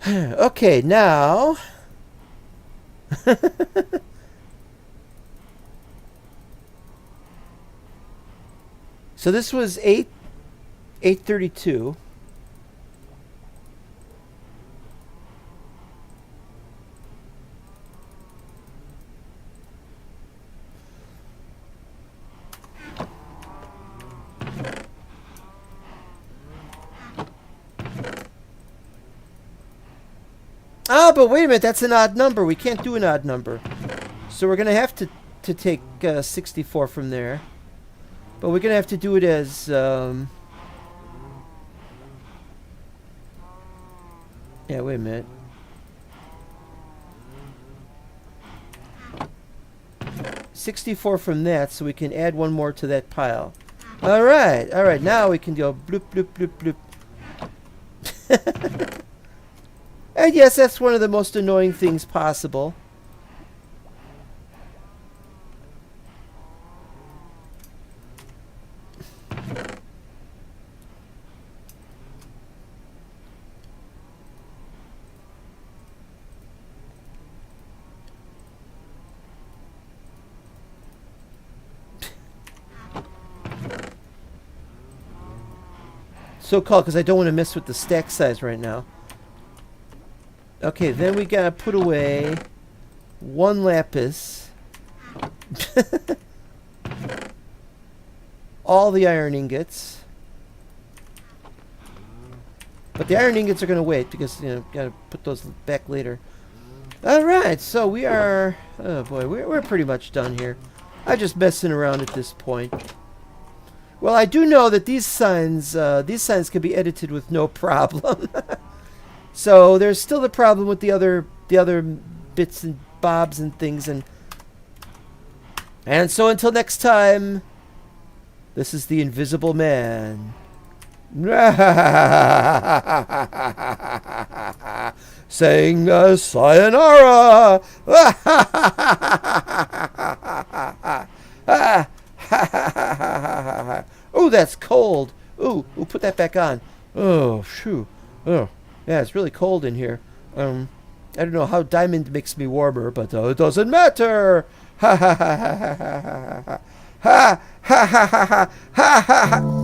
Okay, now so this was 832. Ah, but wait a minute, that's an odd number. We can't do an odd number. So we're going to have to take 64 from there. But we're going to have to do it as... yeah, wait a minute. $64 from that, so we can add one more to that pile. All right. Now we can go bloop, bloop, bloop, bloop. And yes, that's one of the most annoying things possible. So-called because I don't want to mess with the stack size right now. Okay, then we gotta put away one lapis. All the iron ingots. But the iron ingots are gonna wait because, you know, gotta put those back later. Alright, so we are... Oh boy, we're pretty much done here. I'm just messing around at this point. Well, I do know that these signs can be edited with no problem. So there's still the problem with the other bits and bobs and things, and so until next time, this is the Invisible Man. Saying sayonara. Oh, that's cold. Ooh, put that back on. Oh, shoo. Oh. Yeah, it's really cold in here. I don't know how diamond makes me warmer, but it doesn't matter. Ha ha ha ha ha ha ha ha ha ha ha ha ha.